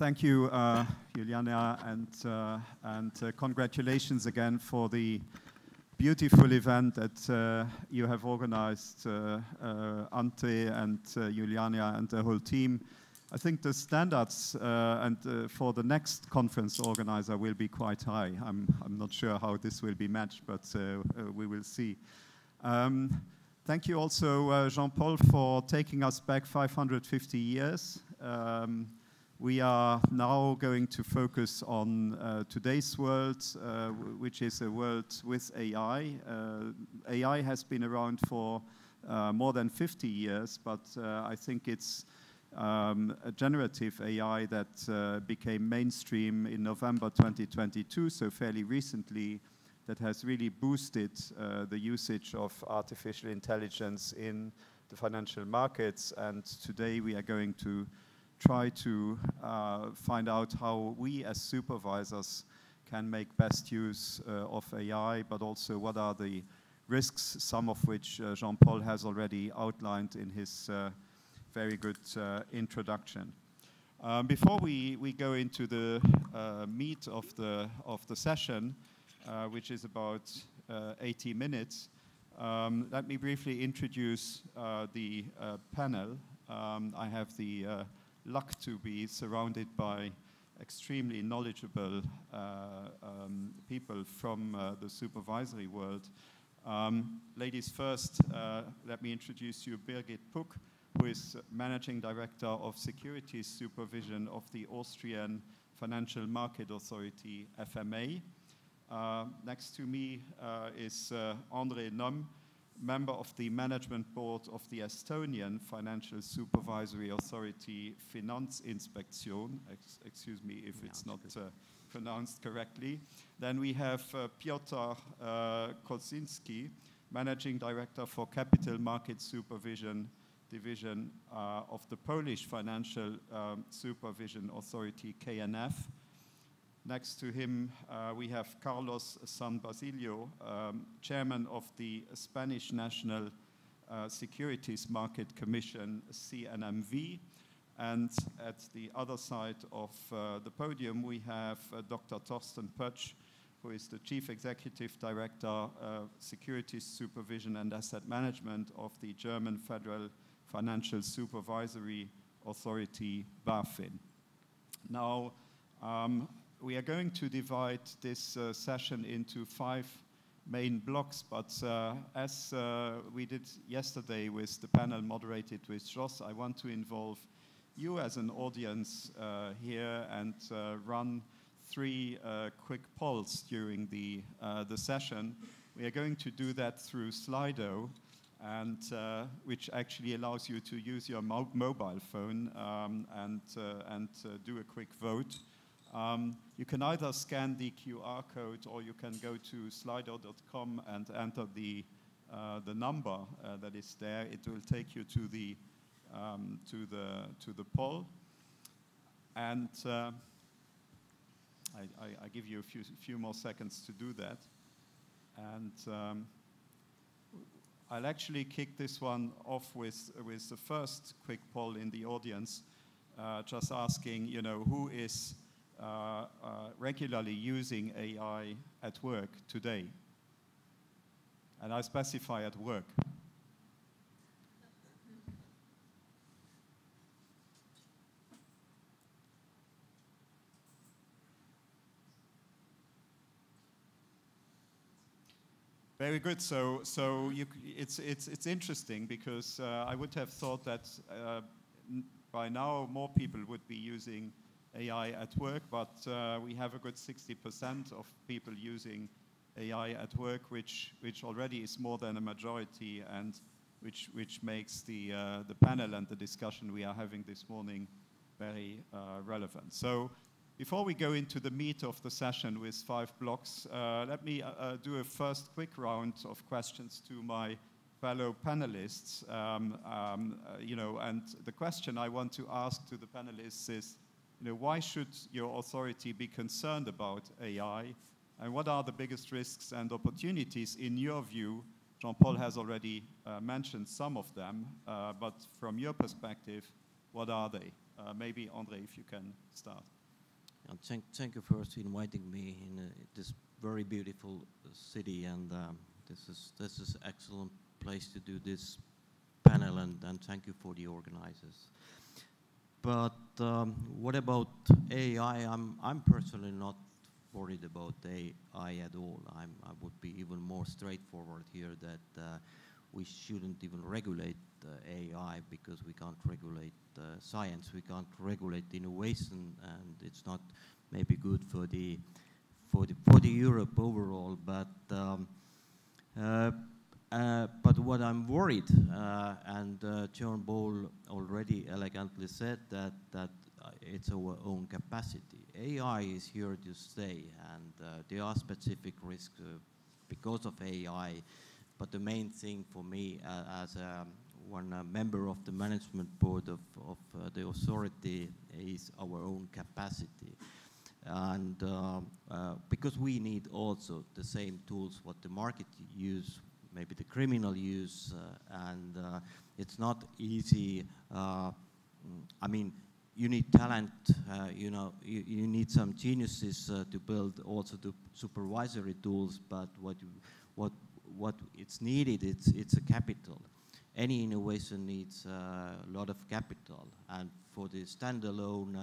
Thank you, Juliana, and congratulations again for the beautiful event that you have organized, Ante and Juliana and the whole team. I think the standards for the next conference organizer will be quite high. I'm not sure how this will be matched, but we will see. Thank you also, Jean-Paul, for taking us back 550 years. We are now going to focus on today's world, which is a world with AI. AI has been around for more than 50 years, but I think it's a generative AI that became mainstream in November 2022, so fairly recently, that has really boosted the usage of artificial intelligence in the financial markets. And today we are going to try to find out how we as supervisors can make best use of AI, but also what are the risks, some of which Jean-Paul has already outlined in his very good introduction. Before we go into the meat of the session, which is about 80 minutes, let me briefly introduce the panel. I have the luck to be surrounded by extremely knowledgeable people from the supervisory world. Ladies first, let me introduce you Birgit, who is Managing Director of Securities Supervision of the Austrian Financial Market Authority, FMA. Next to me is Nomm, member of the Management Board of the Estonian Financial Supervisory Authority, Finansinspektion. Excuse me if it's not pronounced correctly. Then we have Piotr Koziński, Managing Director for Capital Market Supervision Division of the Polish Financial Supervision Authority, KNF. Next to him, we have Carlos San Basilio, chairman of the Spanish National Securities Market Commission, CNMV. And at the other side of the podium, we have Dr. Thorsten Pötzsch, who is the Chief Executive Director, Securities Supervision and Asset Management of the German Federal Financial Supervisory Authority, BaFin. Now, we are going to divide this session into 5 main blocks, but as we did yesterday with the panel moderated with Jos, I want to involve you as an audience here and run 3 quick polls during the session. We are going to do that through Slido, and which actually allows you to use your mobile phone and do a quick vote. You can either scan the QR code or you can go to slido.com and enter the number that is there. It will take you to the poll. And I give you a few more seconds to do that. And I'll actually kick this one off with the first quick poll in the audience, just asking, you know, who is regularly using AI at work today? And I specify at work. Very good. So it's interesting because I would have thought that by now more people would be using AI at work, but we have a good 60% of people using AI at work, which already is more than a majority, and which makes the panel and the discussion we are having this morning very relevant. So before we go into the meat of the session with 5 blocks, let me do a first quick round of questions to my fellow panelists. You know, and the question I want to ask to the panelists is, you know, why should your authority be concerned about AI? And what are the biggest risks and opportunities in your view? Jean-Paul has already mentioned some of them, but from your perspective, what are they? Maybe, Andre, if you can start. Thank you first for inviting me in this very beautiful city, and this is excellent place to do this panel, and thank you for the organizers. But what about AI? I'm personally not worried about AI at all. I would be even more straightforward here that we shouldn't even regulate AI because we can't regulate science, we can't regulate innovation, and it's not maybe good for the Europe overall. But what I'm worried, and John Ball already elegantly said that it's our own capacity. AI is here to stay, and there are specific risks because of AI. But the main thing for me, as one member of the management board of the authority, is our own capacity. And because we need also the same tools what the market use, maybe the criminal use, and it's not easy. I mean, you need talent, you know, you need some geniuses to build also the supervisory tools, but what it's needed, it's a capital. Any innovation needs a lot of capital, and for the standalone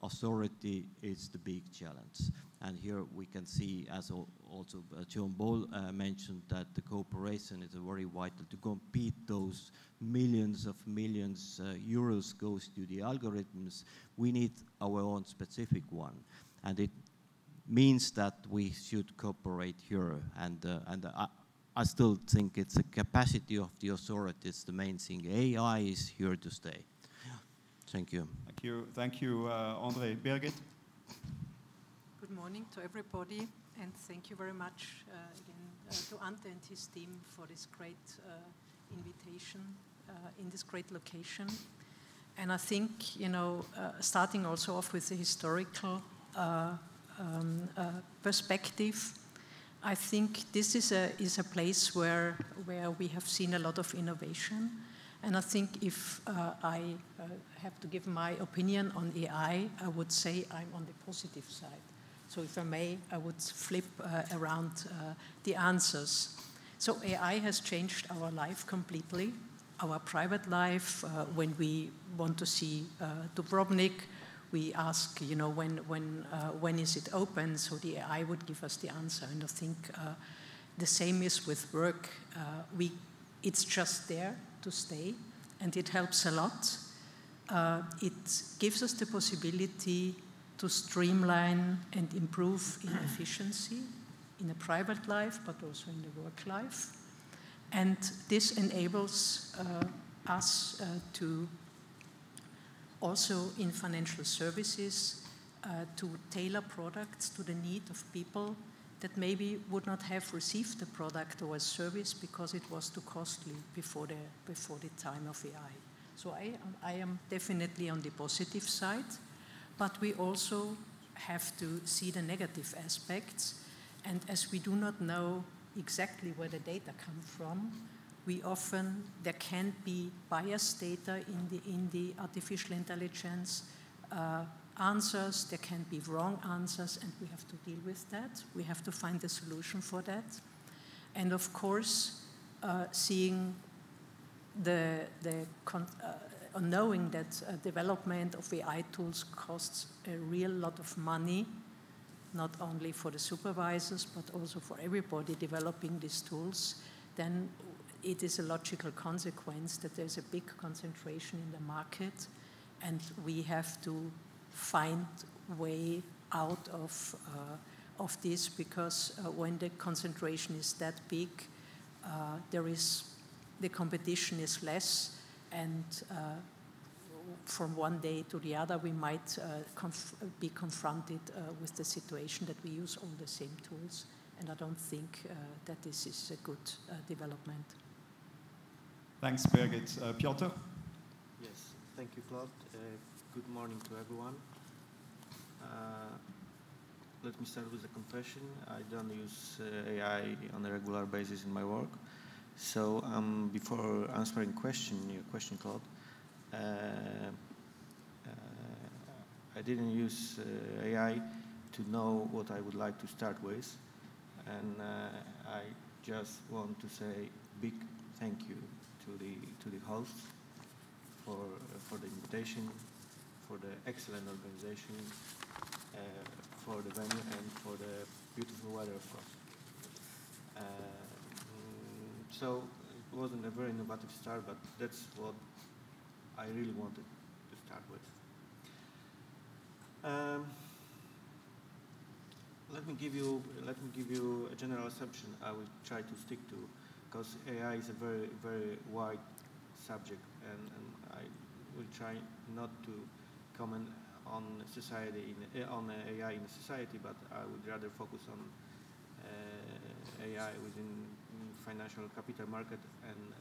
authority, it's the big challenge. And here we can see, as also John Ball mentioned, that the cooperation is very vital to compete. Those millions of euros goes to the algorithms. We need our own specific one, and it means that we should cooperate here. And I still think it's a capacity of the authorities, the main thing. AI is here to stay. Thank you. Thank you, Andre. Birgit? Good morning to everybody, and thank you very much again to Ante and his team for this great invitation in this great location. And I think, you know, starting also off with the historical perspective, I think this is a place where we have seen a lot of innovation. And I think if I have to give my opinion on AI, I would say I'm on the positive side. So if I may, I would flip around the answers. So AI has changed our life completely, our private life. When we want to see Dubrovnik, we ask, you know, when is it open? So the AI would give us the answer. And I think the same is with work. It's just there to stay, and it helps a lot. It gives us the possibility to streamline and improve in efficiency in a private life, but also in the work life. And this enables us to also in financial services to tailor products to the need of people that maybe would not have received the product or a service because it was too costly before the time of AI. So I am definitely on the positive side, but we also have to see the negative aspects. And as we do not know exactly where the data come from, there can be biased data in the artificial intelligence answers, there can be wrong answers, and we have to deal with that. We have to find a solution for that. And of course, seeing knowing that development of AI tools costs a real lot of money, not only for the supervisors, but also for everybody developing these tools, then it is a logical consequence that there's a big concentration in the market, and we have to find a way out of this, because when the concentration is that big, the competition is less, and from one day to the other, we might be confronted with the situation that we use all the same tools, and I don't think that this is a good development. Thanks, Birgit. Piotr? Yes, thank you, Claude. Good morning to everyone. Let me start with a confession. I don't use AI on a regular basis in my work. So before answering your question, Claude, I didn't use AI to know what I would like to start with, and I just want to say big thank you to the hosts for the invitation, for the excellent organization, for the venue, and for the beautiful weather, of course. So it wasn't a very innovative start, but that's what I really wanted to start with. Let me give you a general assumption I will try to stick to, because AI is a very, very wide subject, and I will try not to comment on society on AI in society, but I would rather focus on AI within financial capital market and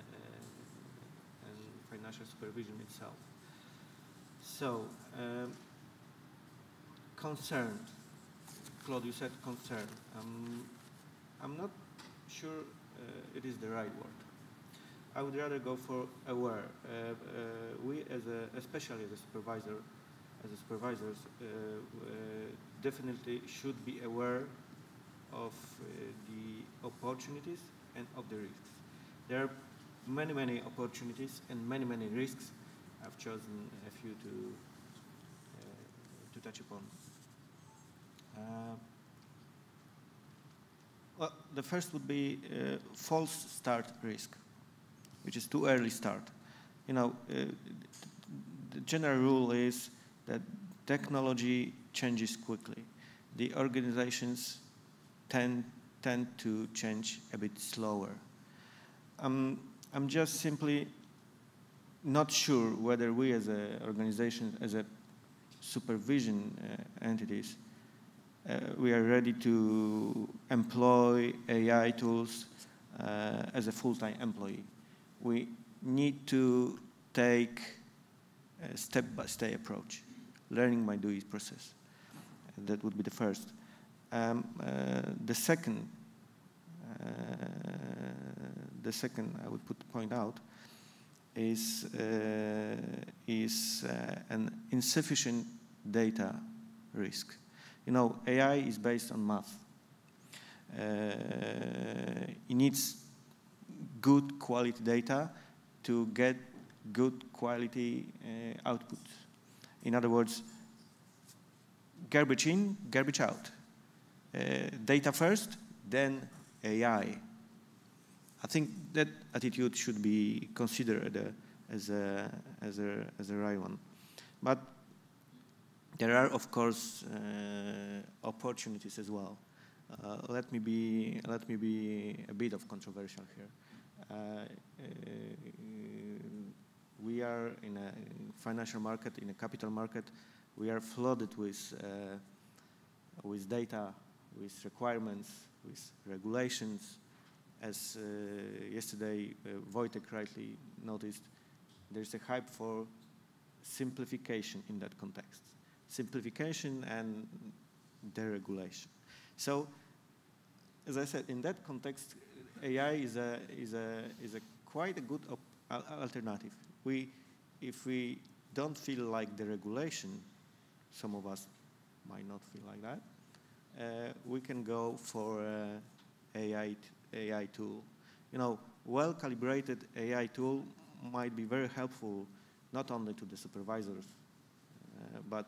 financial supervision itself. So, concerned. Claude, you said concerned. I'm not sure it is the right word. I would rather go for aware. We, especially as supervisors, definitely should be aware of the opportunities and of the risks. There are many, many opportunities and many, many risks. I've chosen a few to touch upon. Well, the first would be false start risk, which is too early start. You know, the general rule is that technology changes quickly. The organizations tend to change a bit slower. I'm just simply not sure whether we as an organization, as a supervision entities, we are ready to employ AI tools as a full-time employee. We need to take a step-by-step approach, learning by doing process. That would be the first. The second I would point out is an insufficient data risk. You know, AI is based on math. It needs good quality data to get good quality output. In other words, garbage in, garbage out. Data first, then AI. I think that attitude should be considered as a right one. But there are, of course, opportunities as well. Let me be a bit of controversial here. We are in a financial market, in a capital market. We are flooded with data, with requirements, with regulations. As yesterday Wojtek rightly noticed, there's a hype for simplification in that context. Simplification and deregulation. So, as I said, in that context, AI is a quite a good alternative. If we don't feel like deregulation, some of us might not feel like that, we can go for AI tool. You know, well-calibrated AI tool might be very helpful not only to the supervisors, but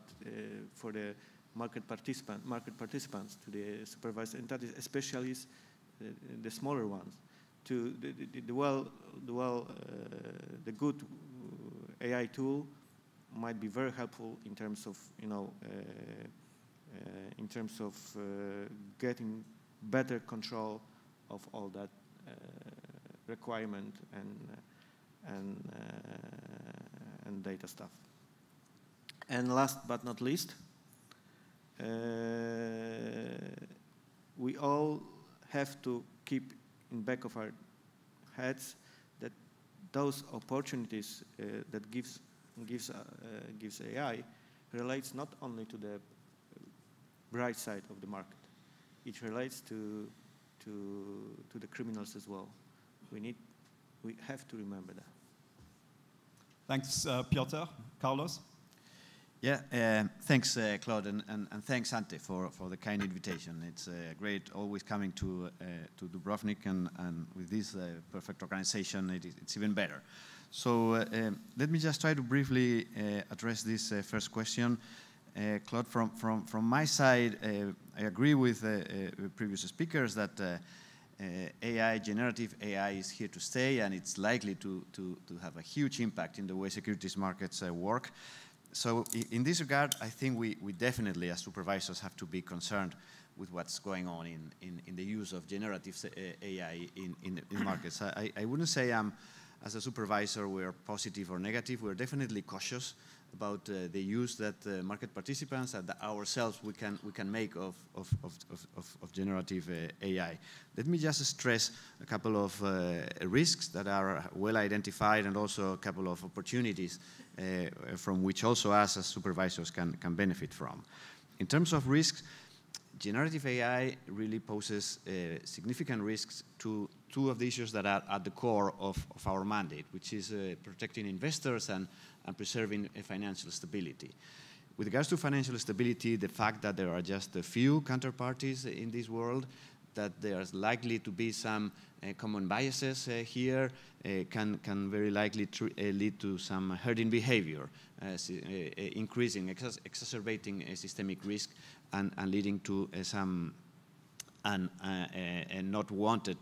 for the market participants, to the supervisors, and that is especially the smaller ones. To the good AI tool might be very helpful in terms of, you know, getting better control of all that requirement and data stuff. And last but not least, we all have to keep in back of our heads that those opportunities that gives AI relates not only to the bright side of the market. It relates to the criminals as well. We have to remember that. Thanks, Piotr. Carlos? Yeah, thanks, Claude, and thanks, Ante, for the kind invitation. It's great always coming to Dubrovnik, and with this perfect organization, it's even better. So let me just try to briefly address this first question. Claude, from my side, I agree with previous speakers that AI, generative AI, is here to stay, and it's likely to have a huge impact in the way securities markets work. So in this regard, I think we definitely, as supervisors, have to be concerned with what's going on in the use of generative AI in markets. I wouldn't say as a supervisor we're positive or negative. We're definitely cautious about the use that market participants and ourselves we can make of generative AI. Let me just stress a couple of risks that are well identified, and also a couple of opportunities from which also us as supervisors can benefit from. In terms of risks, generative AI really poses significant risks to two of the issues that are at the core of our mandate, which is protecting investors and preserving financial stability. With regards to financial stability, the fact that there are just a few counterparties in this world, that there's likely to be some common biases here, can very likely lead to some herding behavior, increasing, exacerbating systemic risk, and leading to some not wanted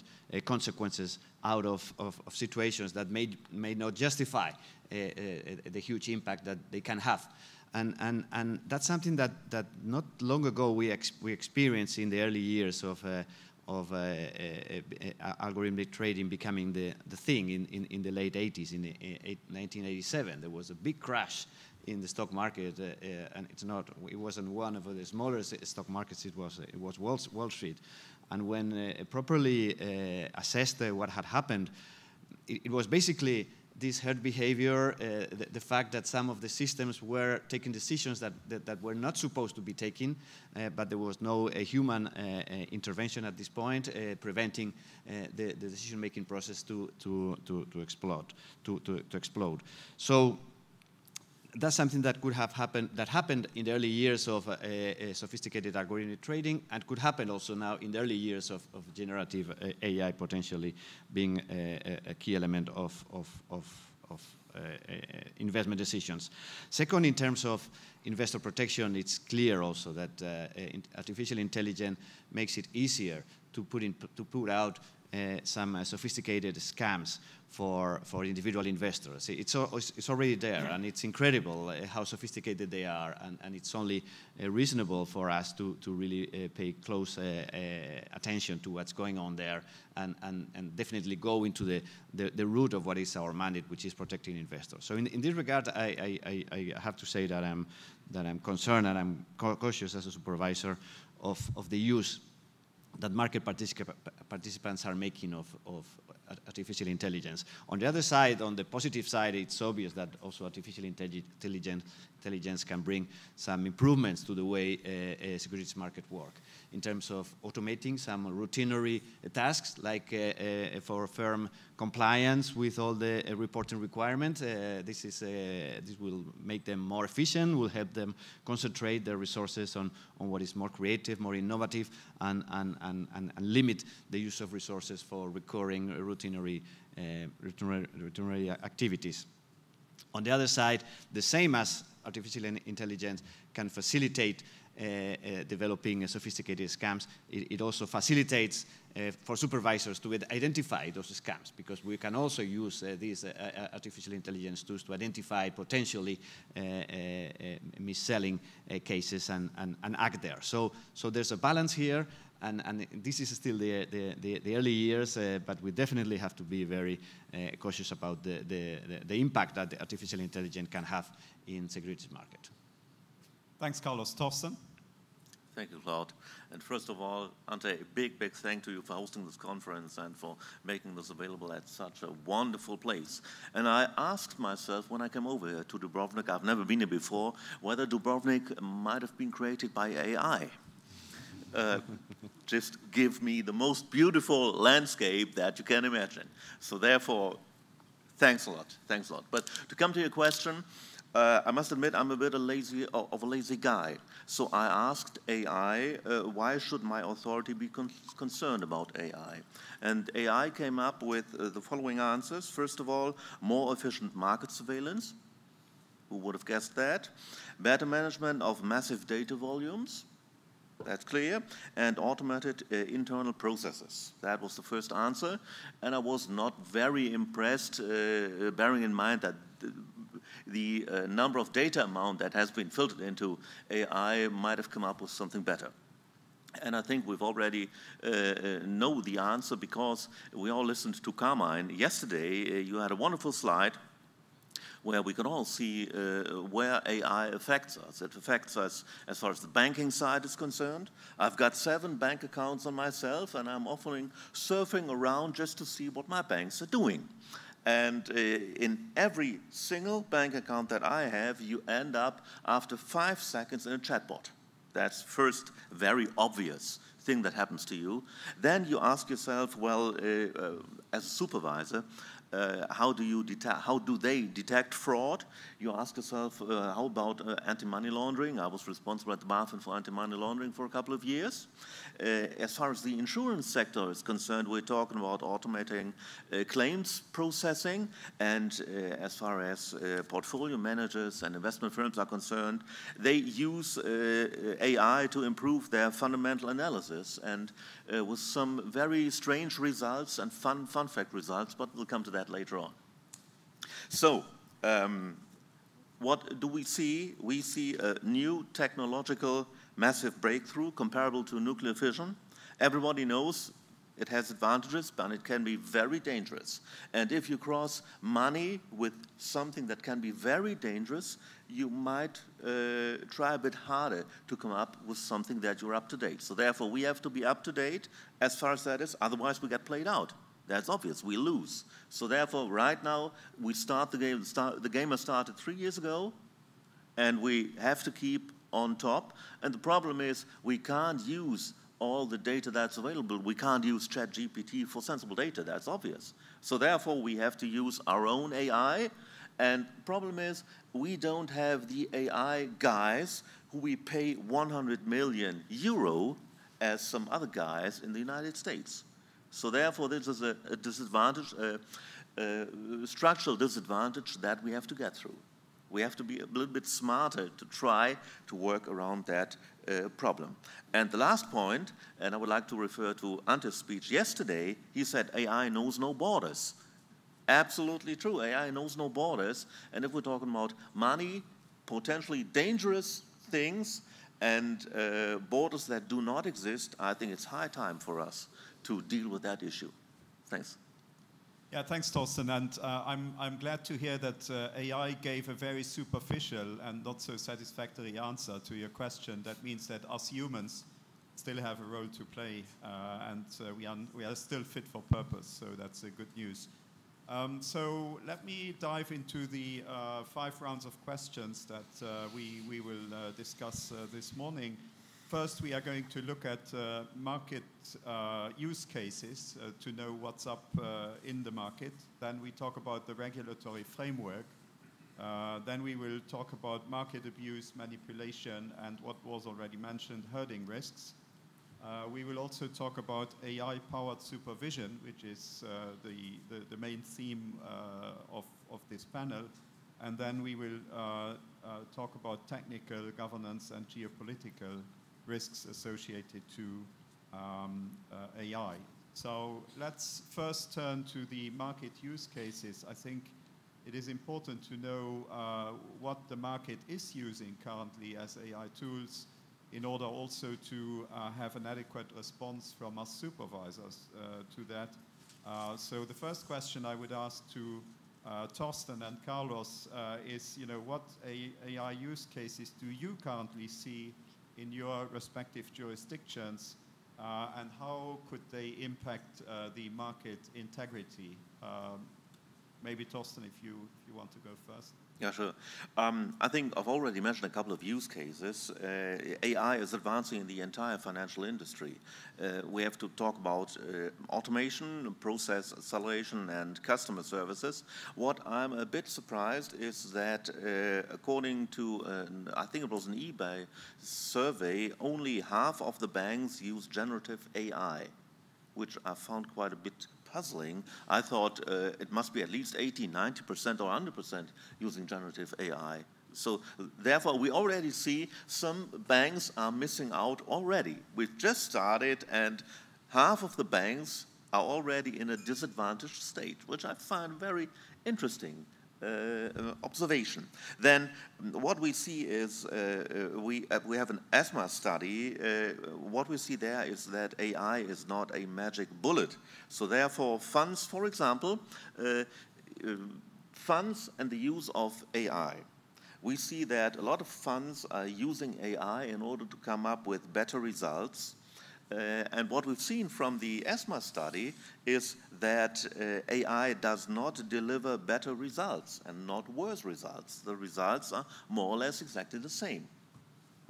consequences out of situations that may not justify the huge impact that they can have. And that's something that not long ago we experienced in the early years of algorithmic trading becoming the thing in the late 80s. In 1987, there was a big crash in the stock market, and it wasn't one of the smaller stock markets. It was Wall Street. And when properly assessed what had happened, it was basically this herd behavior, the fact that some of the systems were taking decisions that were not supposed to be taken, but there was no human intervention at this point, preventing the decision-making process to explode. So that's something that could have happened, that happened in the early years of sophisticated algorithmic trading, and could happen also now in the early years of generative AI potentially being a key element of investment decisions. Second, in terms of investor protection, it's clear also that artificial intelligence makes it easier to put out some sophisticated scams for individual investors. It's already there, and it's incredible how sophisticated they are, and it's only reasonable for us to really pay close attention to what's going on there, and definitely go into the root of what is our mandate, which is protecting investors. So in this regard, I have to say that I'm concerned and I'm cautious as a supervisor of the use that market participants are making of artificial intelligence. On the other side, on the positive side, it's obvious that also artificial intelligence can bring some improvements to the way securities market work, in terms of automating some routinary tasks, like for firm compliance with all the reporting requirements. This will make them more efficient, will help them concentrate their resources on what is more creative, more innovative, and limit the use of resources for recurring routinary activities. On the other side, the same as artificial intelligence can facilitate developing sophisticated scams, it also facilitates for supervisors to identify those scams, because we can also use these artificial intelligence tools to identify potentially mis-selling cases and act there. So there's a balance here, and this is still the early years, but we definitely have to be very cautious about the impact that the artificial intelligence can have in securities market. Thanks, Carlos. Thorsten? Thank you, Claude. And first of all, Ante, a big thank to you for hosting this conference and for making this available at such a wonderful place. And I asked myself when I came over here to Dubrovnik, I've never been here before, whether Dubrovnik might have been created by AI. Just give me the most beautiful landscape that you can imagine. So therefore, thanks a lot, thanks a lot. But to come to your question, I must admit I'm a bit of a lazy guy. So I asked AI, why should my authority be concerned about AI? And AI came up with the following answers. First of all, more efficient market surveillance. Who would have guessed that? Better management of massive data volumes. That's clear. And automated internal processes. That was the first answer. And I was not very impressed, bearing in mind that the number of data amount that has been filtered into AI might have come up with something better. And I think we've already know the answer because we all listened to Carmine. Yesterday, you had a wonderful slide where we can all see where AI affects us. It affects us as far as the banking side is concerned. I've got 7 bank accounts on myself, and I'm often surfing around just to see what my banks are doing. And in every single bank account that I have, you end up after 5 seconds in a chatbot. That's first very obvious thing that happens to you. Then you ask yourself, well, as a supervisor, how do they detect fraud? You ask yourself, how about anti-money laundering? I was responsible at the BaFin for anti-money laundering for a couple of years. As far as the insurance sector is concerned, we're talking about automating claims processing. And as far as portfolio managers and investment firms are concerned, they use AI to improve their fundamental analysis, and with some very strange results and fun fact results, but we'll come to that later on. So, what do we see? We see a new technological massive breakthrough comparable to nuclear fission. Everybody knows it has advantages, but it can be very dangerous. And if you cross money with something that can be very dangerous, you might try a bit harder to come up with something that you're up to date. So therefore, we have to be up to date as far as that is, otherwise we get played out. That's obvious, we lose. So therefore, right now, we start the game. The game has started 3 years ago, and we have to keep on top. And the problem is, we can't use all the data that's available. We can't use ChatGPT for sensible data, that's obvious. So therefore, we have to use our own AI. And the problem is, we don't have the AI guys who we pay 100 million euro as some other guys in the United States. So therefore, this is a disadvantage, structural disadvantage that we have to get through. We have to be a little bit smarter to try to work around that problem. And the last point, and I would like to refer to Ante's speech yesterday, he said AI knows no borders. Absolutely true, AI knows no borders. And if we're talking about money, potentially dangerous things, and borders that do not exist, I think it's high time for us to deal with that issue. Thanks. Yeah, thanks, Thorsten. And I'm glad to hear that AI gave a very superficial and not so satisfactory answer to your question. That means that us humans still have a role to play, and we are still fit for purpose. So that's good news. So let me dive into the 5 rounds of questions that we will discuss this morning. First, we are going to look at market use cases to know what's up in the market. Then we talk about the regulatory framework. Then we will talk about market abuse, manipulation, and what was already mentioned, herding risks. We will also talk about AI-powered supervision, which is the main theme of this panel. And then we will talk about technical governance and geopolitical risks associated to AI. So let's first turn to the market use cases. I think it is important to know what the market is using currently as AI tools in order also to have an adequate response from us supervisors to that. So the first question I would ask to Thorsten and Carlos is, what AI use cases do you currently see in your respective jurisdictions, and how could they impact the market integrity? maybe Thorsten, if you want to go first. Yeah, sure. I think I've already mentioned a couple of use cases. AI is advancing in the entire financial industry. We have to talk about automation, process acceleration, and customer services. What I'm a bit surprised is that according to, I think it was an eBay survey, only half of the banks use generative AI, which I found quite a bit puzzling. I thought it must be at least 80, 90% or 100% using generative AI. So therefore, we already see some banks are missing out already. We've just started, and half of the banks are already in a disadvantaged state, which I find very interesting observation. Then what we see is we have an ESMA study. What we see there is that AI is not a magic bullet. So therefore, funds, for example, funds and the use of AI. We see that a lot of funds are using AI in order to come up with better results. And what we've seen from the ESMA study is that AI does not deliver better results and not worse results. The results are more or less exactly the same.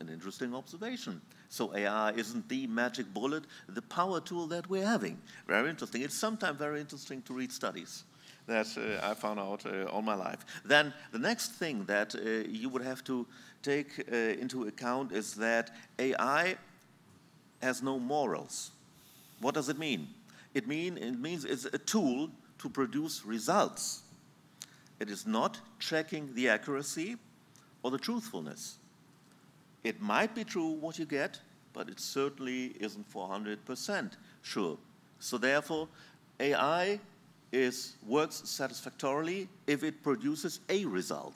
An interesting observation. So AI isn't the magic bullet, the power tool that we're having. Very interesting. It's sometimes very interesting to read studies that I found out all my life. Then the next thing that you would have to take into account is that AI has no morals. What does it mean? It means it's a tool to produce results. It is not checking the accuracy or the truthfulness. It might be true what you get, but it certainly isn't 400% sure. So therefore, AI works satisfactorily if it produces a result,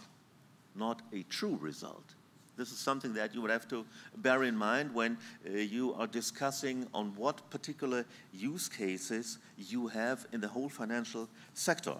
not a true result. This is something that you would have to bear in mind when you are discussing on what particular use cases you have in the whole financial sector.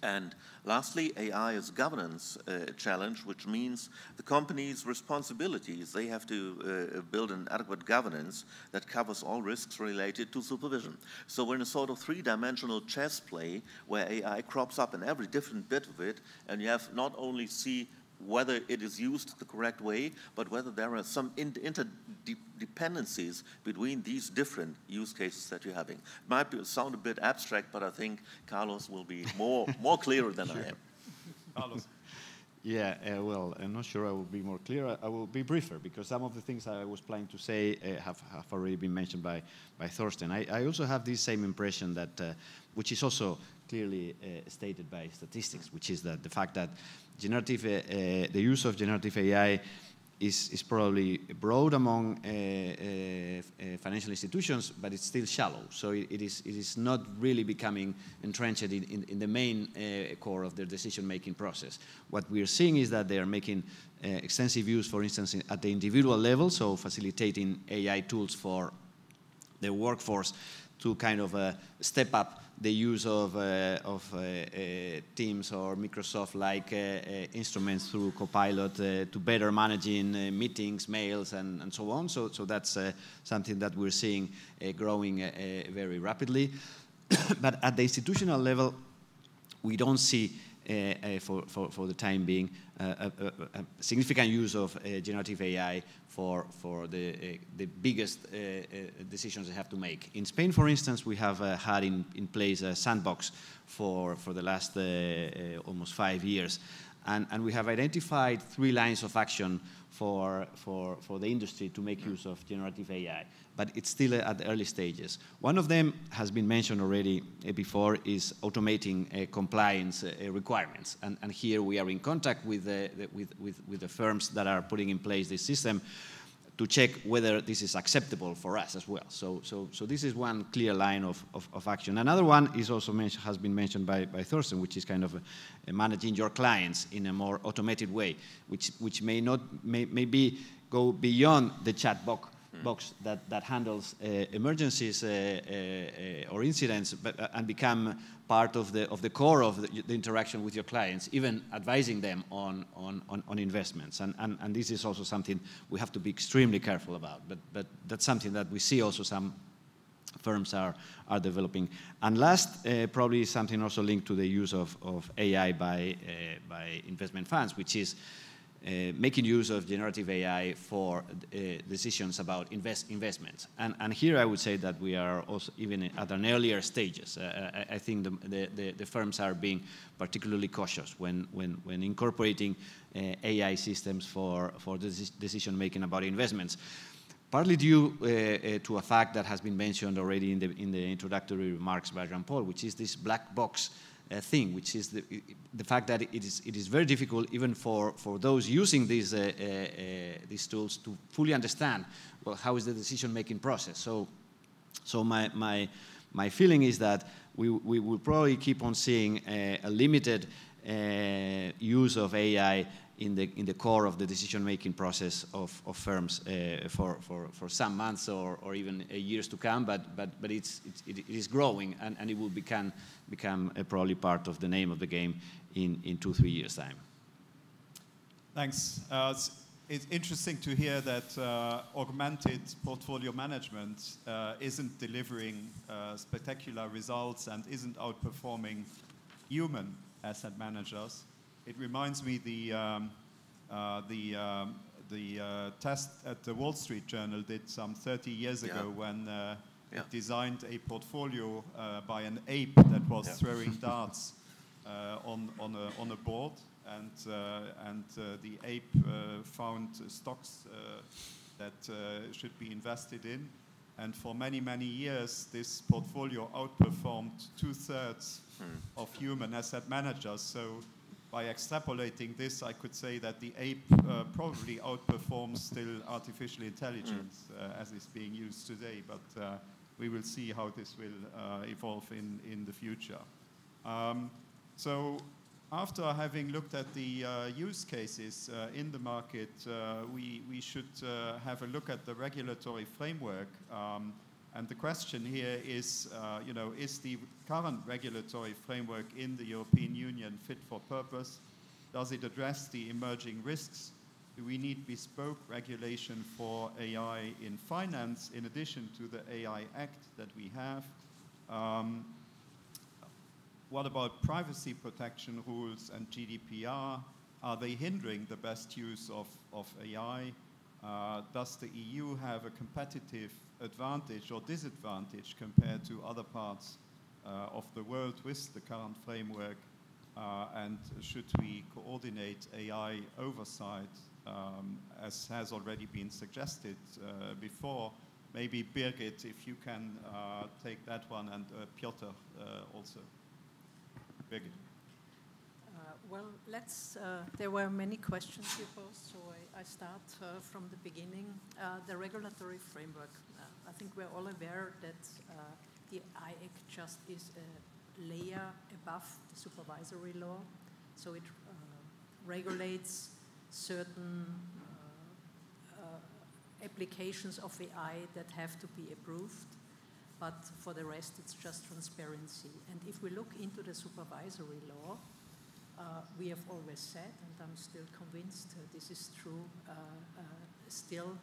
And lastly, AI is governance challenge, which means the company's responsibilities. They have to build an adequate governance that covers all risks related to supervision. So we're in a sort of three-dimensional chess play where AI crops up in every different bit of it, and you have not only see whether it is used the correct way, but whether there are some interdependencies between these different use cases that you're having. It might sound a bit abstract, but I think Carlos will be more clearer than I am. Carlos. Yeah, well, I'm not sure I will be more clear. I will be briefer, because some of the things I was planning to say have already been mentioned by Thorsten. I also have this same impression that, which is also clearly stated by statistics, which is that the fact that the use of generative AI is probably broad among financial institutions, but it's still shallow. So it is not really becoming entrenched in the main core of their decision-making process. What we're seeing is that they are making extensive use, for instance, at the individual level, so facilitating AI tools for their workforce to kind of step up the use of Teams or Microsoft-like instruments through Copilot to better managing meetings, mails, and so on. So that's something that we're seeing growing very rapidly. But at the institutional level, we don't see, for the time being, a significant use of generative AI for the biggest decisions they have to make. In Spain, for instance, we have had in place a sandbox for the last almost 5 years. And we have identified 3 lines of action for the industry to make use of generative AI. But it's still at the early stages. One of them has been mentioned already before, is automating compliance requirements. And here we are in contact with the firms that are putting in place this system to check whether this is acceptable for us as well. So this is one clear line of action. Another one is also has been mentioned by Thorsten, which is kind of managing your clients in a more automated way, which may go beyond the chat box that handles emergencies or incidents, and become part of the core of the interaction with your clients, even advising them on investments. And this is also something we have to be extremely careful about. But that's something that we see also some firms are developing. And last, probably something also linked to the use of AI by investment funds, which is making use of generative AI for decisions about investments. And here I would say that we are also even at an earlier stages. I think the firms are being particularly cautious when incorporating AI systems for decision making about investments. Partly due to a fact that has been mentioned already in the introductory remarks by Jean-Paul, which is this black box thing, which is the fact that it is very difficult even for those using these tools to fully understand, well, how is the decision-making process. So my feeling is that we will probably keep on seeing a limited use of AI in the core of the decision-making process of firms for some months or even years to come, but it is growing, and it will become probably part of the name of the game in 2-3 years' time. Thanks. It's interesting to hear that augmented portfolio management isn't delivering spectacular results and isn't outperforming human asset managers. It reminds me the test at the Wall Street Journal did some 30 years ago when it designed a portfolio by an ape that was throwing darts on a board, and the ape found stocks that should be invested in, and for many, many years this portfolio outperformed 2/3 of human asset managers. So by extrapolating this, I could say that the ape probably outperforms still artificial intelligence as is being used today, but we will see how this will evolve in the future. So after having looked at the use cases in the market, we should have a look at the regulatory framework. And the question here is, is the current regulatory framework in the European Union fit for purpose? Does it address the emerging risks? Do we need bespoke regulation for AI in finance in addition to the AI Act that we have? What about privacy protection rules and GDPR? Are they hindering the best use of AI? Does the EU have a competitive advantage or disadvantage compared to other parts of the world with the current framework? And should we coordinate AI oversight, as has already been suggested before? Maybe Birgit, if you can take that one, and Piotr also. Birgit. Well, there were many questions you posed, so I start from the beginning. The regulatory framework. I think we're all aware that the AI Act just is a layer above the supervisory law, so it regulates certain applications of AI that have to be approved, but for the rest it's just transparency. And if we look into the supervisory law, we have always said, and I'm still convinced this is true still,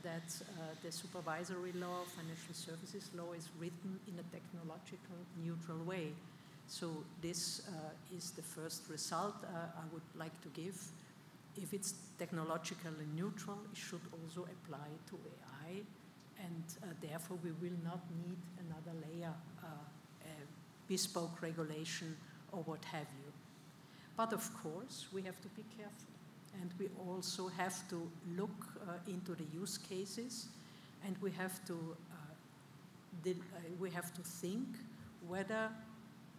that the supervisory law, financial services law, is written in a technological neutral way. So this is the first result I would like to give. If it's technologically neutral, it should also apply to AI, and therefore we will not need another layer, bespoke regulation or what have you. But of course, we have to be careful, and we also have to look into the use cases, and we have to think whether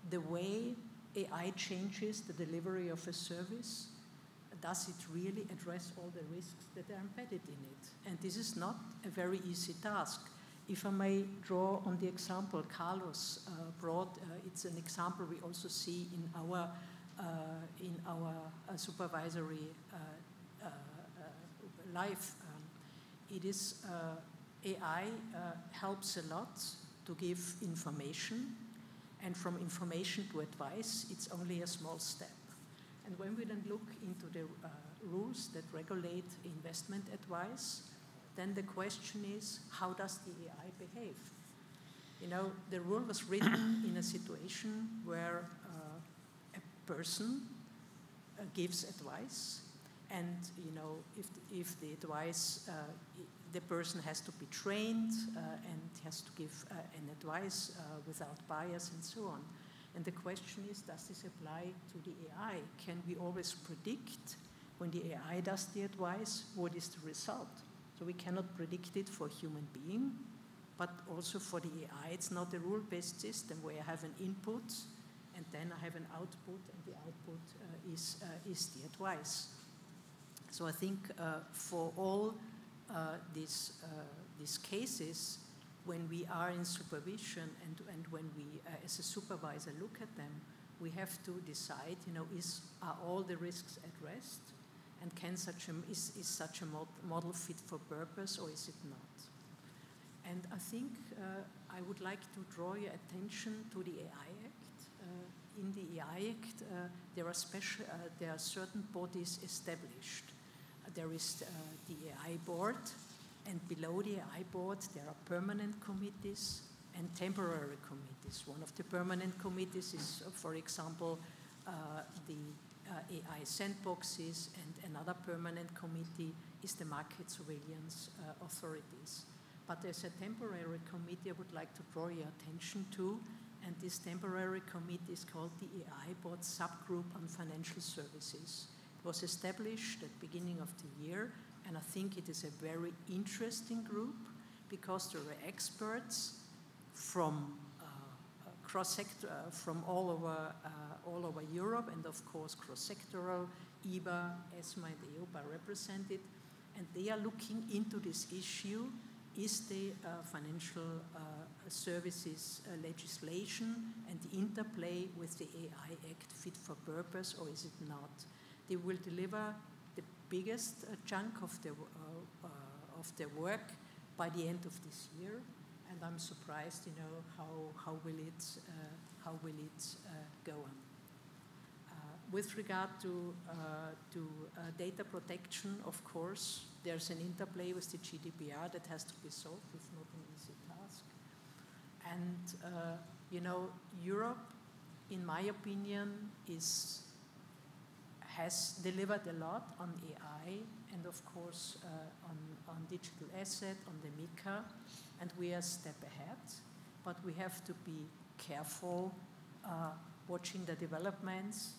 the way AI changes the delivery of a service, does it really address all the risks that are embedded in it? And this is not a very easy task. If I may draw on the example Carlos brought, it's an example we also see in our supervisory life. It is AI helps a lot to give information, and from information to advice, it's only a small step. And when we then look into the rules that regulate investment advice, then the question is, how does the AI behave? You know, the rule was written in a situation where a person gives advice, and you know, if the advice, the person has to be trained and has to give an advice without bias and so on. And the question is, does this apply to the AI? Can we always predict when the AI does the advice, what is the result? So we cannot predict it for human being, but also for the AI. It's not a rule-based system where I have an input and then I have an output, and the output is the advice. So I think for all these cases, when we are in supervision and when we, as a supervisor, look at them, we have to decide, you know, are all the risks at rest? And is such a model fit for purpose, or is it not? And I think I would like to draw your attention to the AI Act. In the AI Act, there are certain bodies established. There is the AI board, and below the AI board there are permanent committees and temporary committees. One of the permanent committees is, for example, the AI sandboxes, and another permanent committee is the market surveillance authorities. But there's a temporary committee I would like to draw your attention to, and this temporary committee is called the AI Board Subgroup on Financial Services. It was established at the beginning of the year, and I think it is a very interesting group because there are experts from cross-sector, from all over Europe, and of course cross-sectoral, EBA, ESMA, and EIOPA are represented, and they are looking into this issue. Is the financial services legislation and the interplay with the AI Act fit for purpose, or is it not? They will deliver the biggest chunk of their work by the end of this year, and I'm surprised, you know, how will it go on. With regard to data protection, of course, there's an interplay with the GDPR that has to be solved. It's not an easy task. And, you know, Europe, in my opinion, has delivered a lot on AI and, of course, on digital asset, on the MiCA, and we are a step ahead. But we have to be careful watching the developments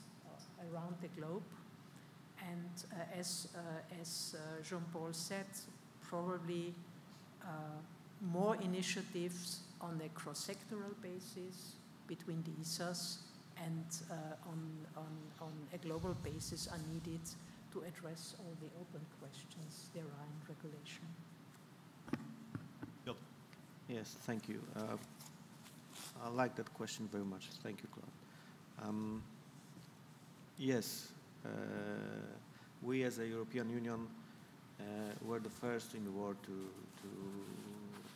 around the globe. And as Jean-Paul said, probably more initiatives on a cross-sectoral basis between the ESAs and on a global basis are needed to address all the open questions there are in regulation. Piotr. Yes, thank you. I like that question very much. Thank you, Claude. Yes, we as a European Union were the first in the world to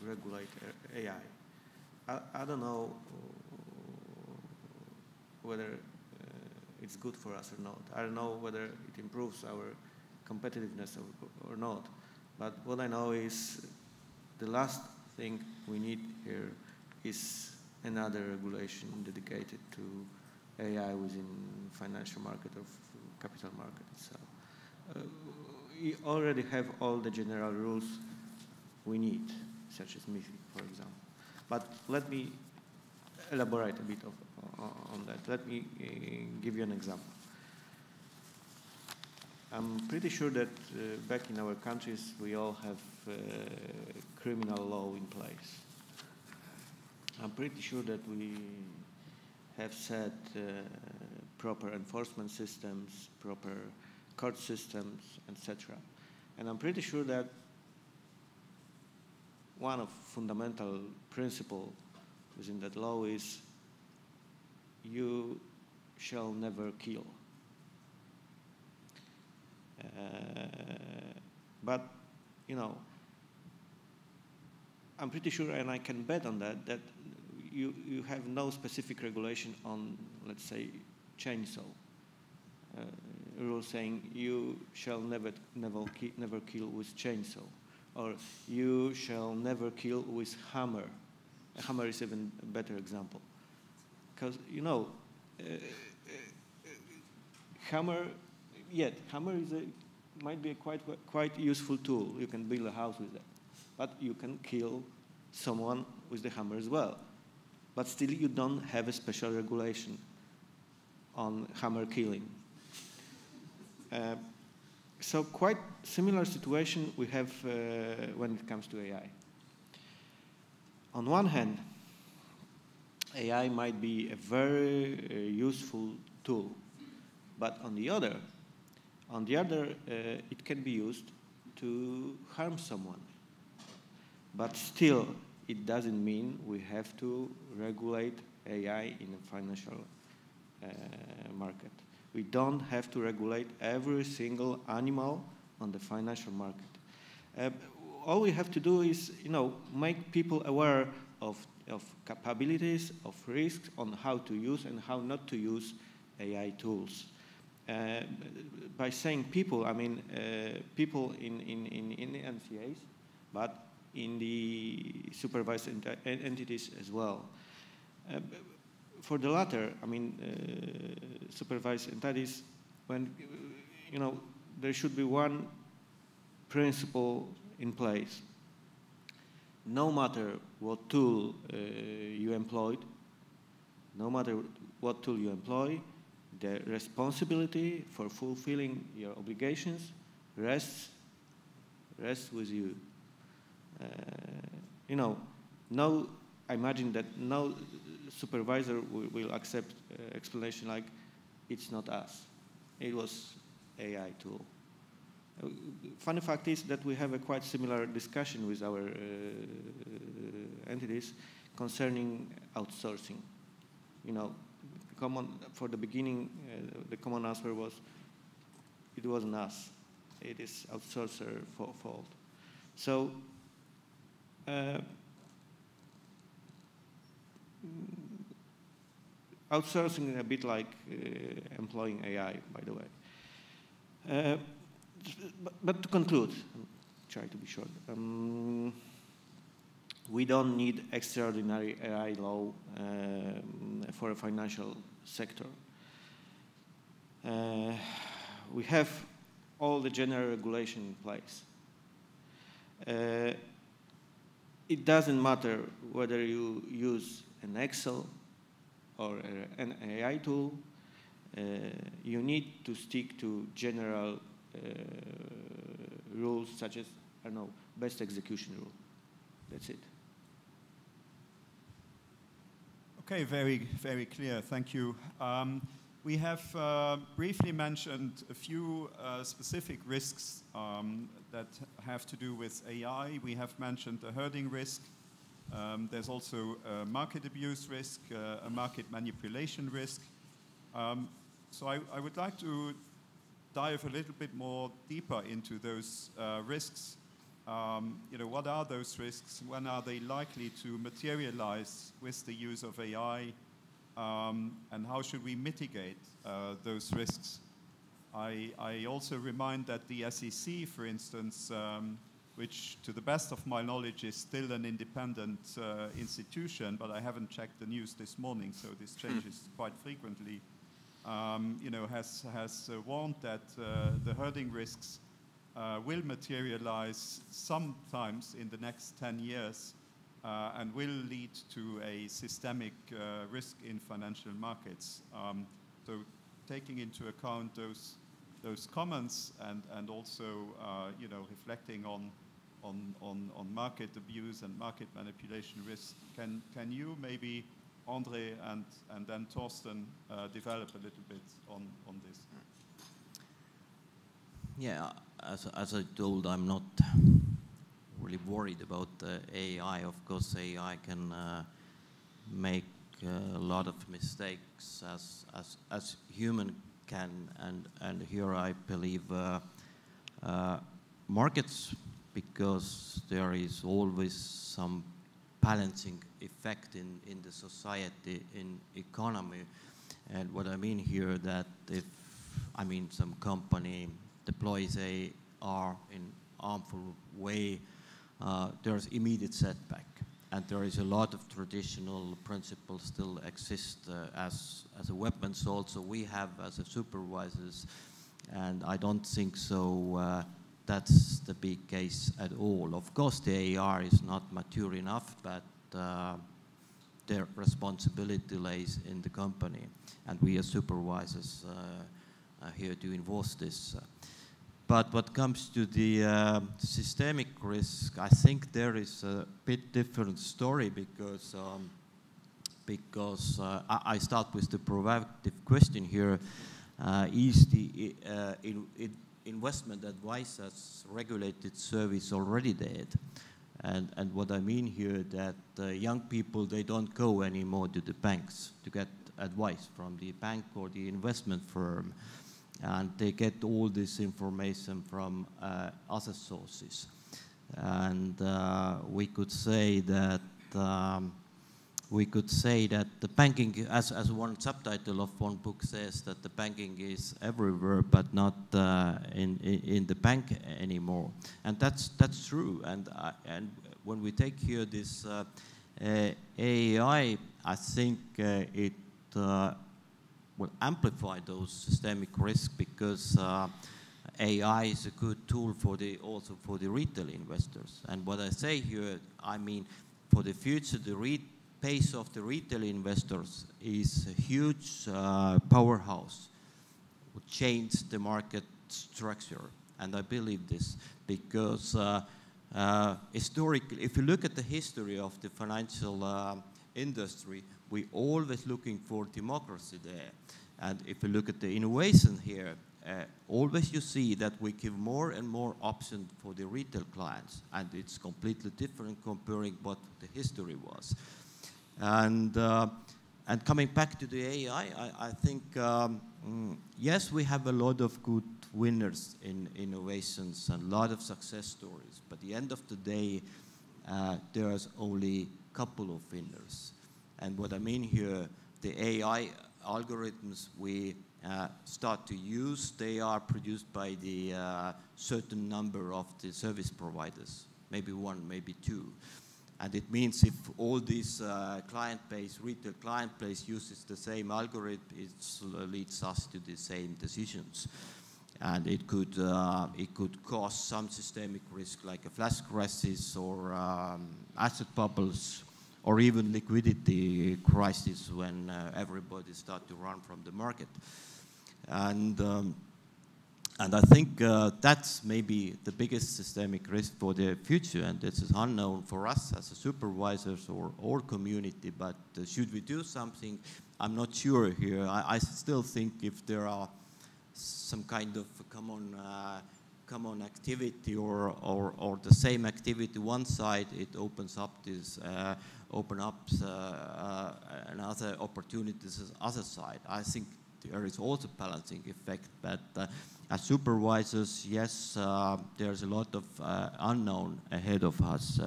regulate AI. I don't know whether it's good for us or not. I don't know whether it improves our competitiveness or not. But what I know is the last thing we need here is another regulation dedicated to AI within financial market or capital market itself. We already have all the general rules we need, such as MiFID, for example. But let me elaborate a bit on that. Let me give you an example. I'm pretty sure that back in our countries we all have criminal law in place. I'm pretty sure that we have set proper enforcement systems, proper court systems, etc. And I'm pretty sure that one of fundamental principles within that law is you shall never kill. But, you know, I'm pretty sure, and I can bet on that, that you have no specific regulation on, let's say, chainsaw. Rule saying you shall never kill with chainsaw, or you shall never kill with hammer. A hammer is even a better example. Because, you know, hammer might be a quite useful tool. You can build a house with it. But you can kill someone with the hammer as well. But still you don't have a special regulation on hammer killing. So quite similar situation we have when it comes to AI. On one hand, AI might be a very useful tool, but on the other, it can be used to harm someone. But still, it doesn't mean we have to regulate AI in a financial market. We don't have to regulate every single animal on the financial market. All we have to do is, you know, make people aware of capabilities, of risks, on how to use and how not to use AI tools. By saying people, I mean people in the NCAs, but in the supervised entities as well. For the latter, I mean, supervised entities, when, you know, there should be one principle in place. No matter what tool you employ, the responsibility for fulfilling your obligations rests with you. You know, no, I imagine that no supervisor will accept explanation like, it's not us, it was AI tool. Funny fact is that we have a quite similar discussion with our entities concerning outsourcing. You know, for the beginning, the common answer was, it wasn't us, it is outsourcer fault. So, outsourcing is a bit like employing AI, by the way. But to conclude, try to be short. We don't need extraordinary AI law for a financial sector. We have all the general regulation in place. It doesn't matter whether you use an Excel or an AI tool. You need to stick to general rules such as, I don't know, best execution rule. That's it. Okay, very, very clear. Thank you. We have briefly mentioned a few specific risks that have to do with AI. We have mentioned a herding risk. There's also a market abuse risk, a market manipulation risk. So I would like to dive a little bit more deeper into those risks. You know, what are those risks? When are they likely to materialize with the use of AI? And how should we mitigate those risks? I also remind that the SEC, for instance, which to the best of my knowledge is still an independent institution, but I haven't checked the news this morning, so this changes quite frequently, you know, has warned that the herding risks will materialize sometimes in the next 10 years and will lead to a systemic risk in financial markets. So taking into account those comments and also you know, reflecting on market abuse and market manipulation risks, can you maybe, Andre and then Thorsten, develop a little bit on this? Yeah, as I told, I'm not really worried about AI. Of course, AI can make a lot of mistakes as human can, and here I believe markets, because there is always some balancing effect in the society, in economy. And what I mean here, that if, I mean, some company deploys AR in harmful way, there's immediate setback. and there is a lot of traditional principles still exist as a weapons also we have as a supervisors, and I don't think so that's the big case at all. Of course the AR is not mature enough, but their responsibility lays in the company, and we as supervisors are here to enforce this. But what comes to the systemic risk, I think there is a bit different story because I start with the provocative question here. Is the investment advice as regulated service already dead? And what I mean here that young people, they don't go anymore to the banks to get advice from the bank or the investment firm, and they get all this information from other sources. And we could say that the banking, as one subtitle of one book says, that the banking is everywhere, but not in the bank anymore. And that's true. And when we take here this AI, I think it will amplify those systemic risks because AI is a good tool also for the retail investors. And what I say here, I mean, for the future, the pace of the retail investors is a huge powerhouse, would change the market structure. And I believe this because historically, if you look at the history of the financial industry, we always looking for democracy there. And if you look at the innovation here, always you see that we give more and more options for the retail clients, and it's completely different comparing what the history was. And coming back to the AI, I think, yes, we have a lot of good winners in innovations and a lot of success stories, but at the end of the day, there's only a couple of winners. And what I mean here, the AI algorithms we start to use, they are produced by the certain number of the service providers, maybe one, maybe two. And it means if all these client base, retail client base uses the same algorithm, it leads us to the same decisions. And it could cause some systemic risk like a flash crisis or asset bubbles, or even liquidity crisis when everybody starts to run from the market. And I think that's maybe the biggest systemic risk for the future, and this is unknown for us as a supervisors or community, but should we do something? I'm not sure here. I still think if there are some kind of common activity or the same activity one side, it opens up this another opportunities as other side. I think there is also balancing effect, but as supervisors, yes, there's a lot of unknown ahead of us.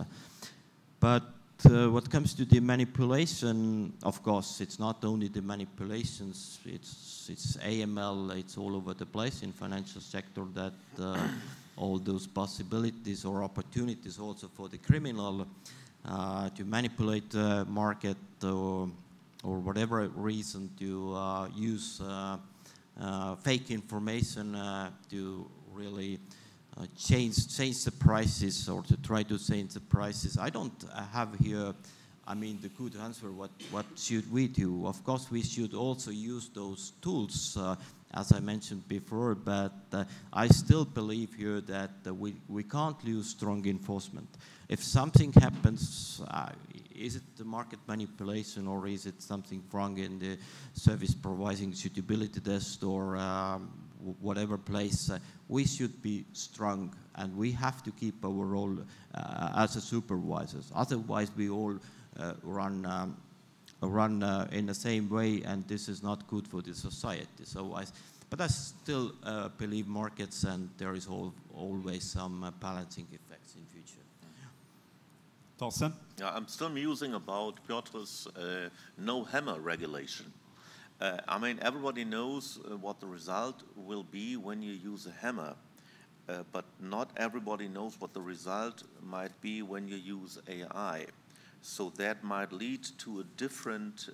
But what comes to the manipulation, of course, it's not only the manipulations, it's AML, it's all over the place in financial sector that all those possibilities or opportunities also for the criminal to manipulate the market or whatever reason to use fake information to really change the prices or to try to change the prices. I don't have here, I mean, the good answer, what should we do? Of course, we should also use those tools, as I mentioned before, but I still believe here that we can't lose strong enforcement. If something happens, is it the market manipulation or is it something wrong in the service providing suitability test or whatever place, we should be strong and we have to keep our role as a supervisors. Otherwise, we all run in the same way, and this is not good for the society. So but I still believe markets, and there is always some balancing effects in future. Thorsten? Yeah, I'm still musing about Piotr's no hammer regulation. I mean, everybody knows what the result will be when you use a hammer, but not everybody knows what the result might be when you use AI. So that might lead to a different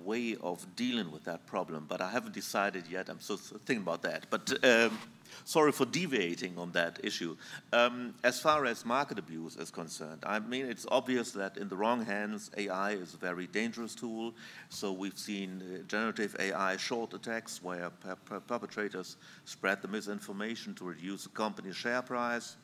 way of dealing with that problem. But I haven't decided yet. I'm still thinking about that. But sorry for deviating on that issue. As far as market abuse is concerned, I mean, it's obvious that in the wrong hands, AI is a very dangerous tool. So we've seen generative AI short attacks where perpetrators spread the misinformation to reduce the company's share price.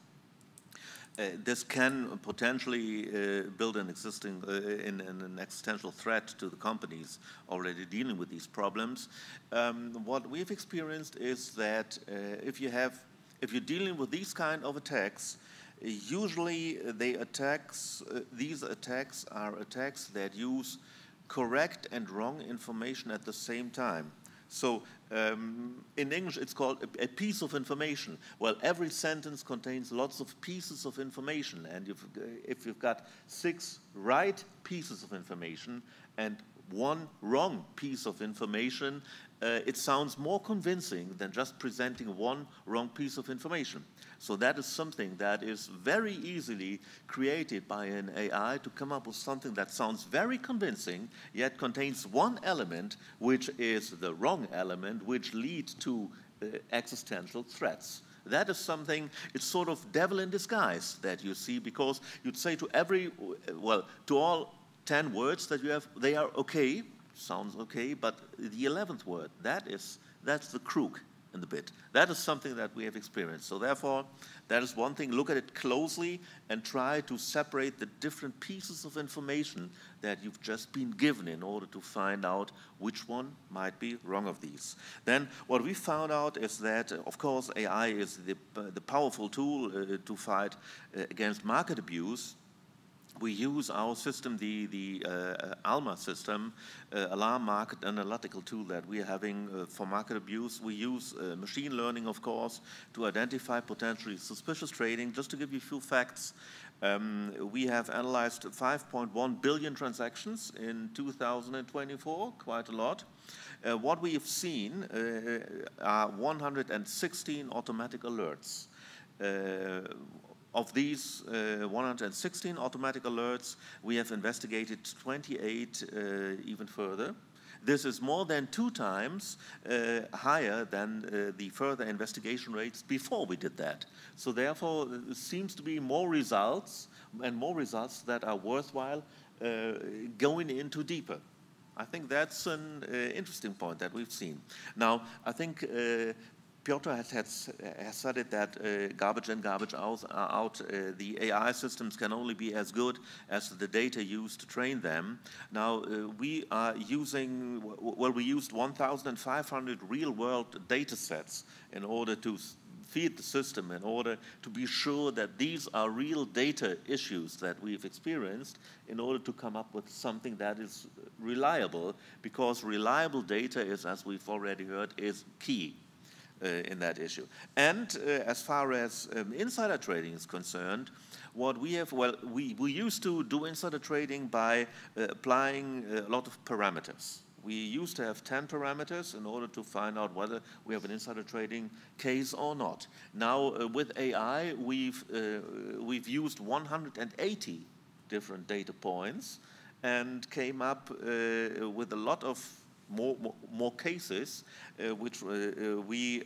This can potentially build an an existential threat to the companies already dealing with these problems. What we've experienced is that if you're dealing with these kind of attacks, usually these attacks are attacks that use correct and wrong information at the same time. So in English, it's called a piece of information. Well, every sentence contains lots of pieces of information. And if you've got 6 right pieces of information and 1 wrong piece of information, it sounds more convincing than just presenting 1 wrong piece of information. So that is something that is very easily created by an AI to come up with something that sounds very convincing, yet contains 1 element, which is the wrong element, which leads to existential threats. That is something, it's sort of devil in disguise that you see, because you'd say to to all 10 words that you have, they are okay, sounds okay, but the 11th word, that's the crook in the bit. That is something that we have experienced. So therefore, that is one thing. Look at it closely and try to separate the different pieces of information that you've just been given in order to find out which one might be wrong of these. Then what we found out is that, of course, AI is the powerful tool to fight against market abuse. We use our system, the ALMA system, Alarm Market Analytical Tool that we are having for market abuse. We use machine learning, of course, to identify potentially suspicious trading. Just to give you a few facts, we have analyzed 5.1 billion transactions in 2024, quite a lot. What we have seen are 116 automatic alerts. Of these 116 automatic alerts, we have investigated 28 even further. This is more than 2 times higher than the further investigation rates before we did that. So therefore, it seems to be more results that are worthwhile going into deeper. I think that's an interesting point that we've seen. Now, I think Piotr has said it that garbage in, garbage out, the AI systems can only be as good as the data used to train them. Now, we are using, we used 1,500 real-world data sets in order to feed the system, in order to be sure that these are real data issues that we've experienced, in order to come up with something that is reliable, because reliable data is, as we've already heard, is key in that issue. And as far as insider trading is concerned, what we have, we used to do insider trading by applying a lot of parameters. We used to have 10 parameters in order to find out whether we have an insider trading case or not. Now, with AI, we've used 180 different data points and came up with a lot of more cases, which we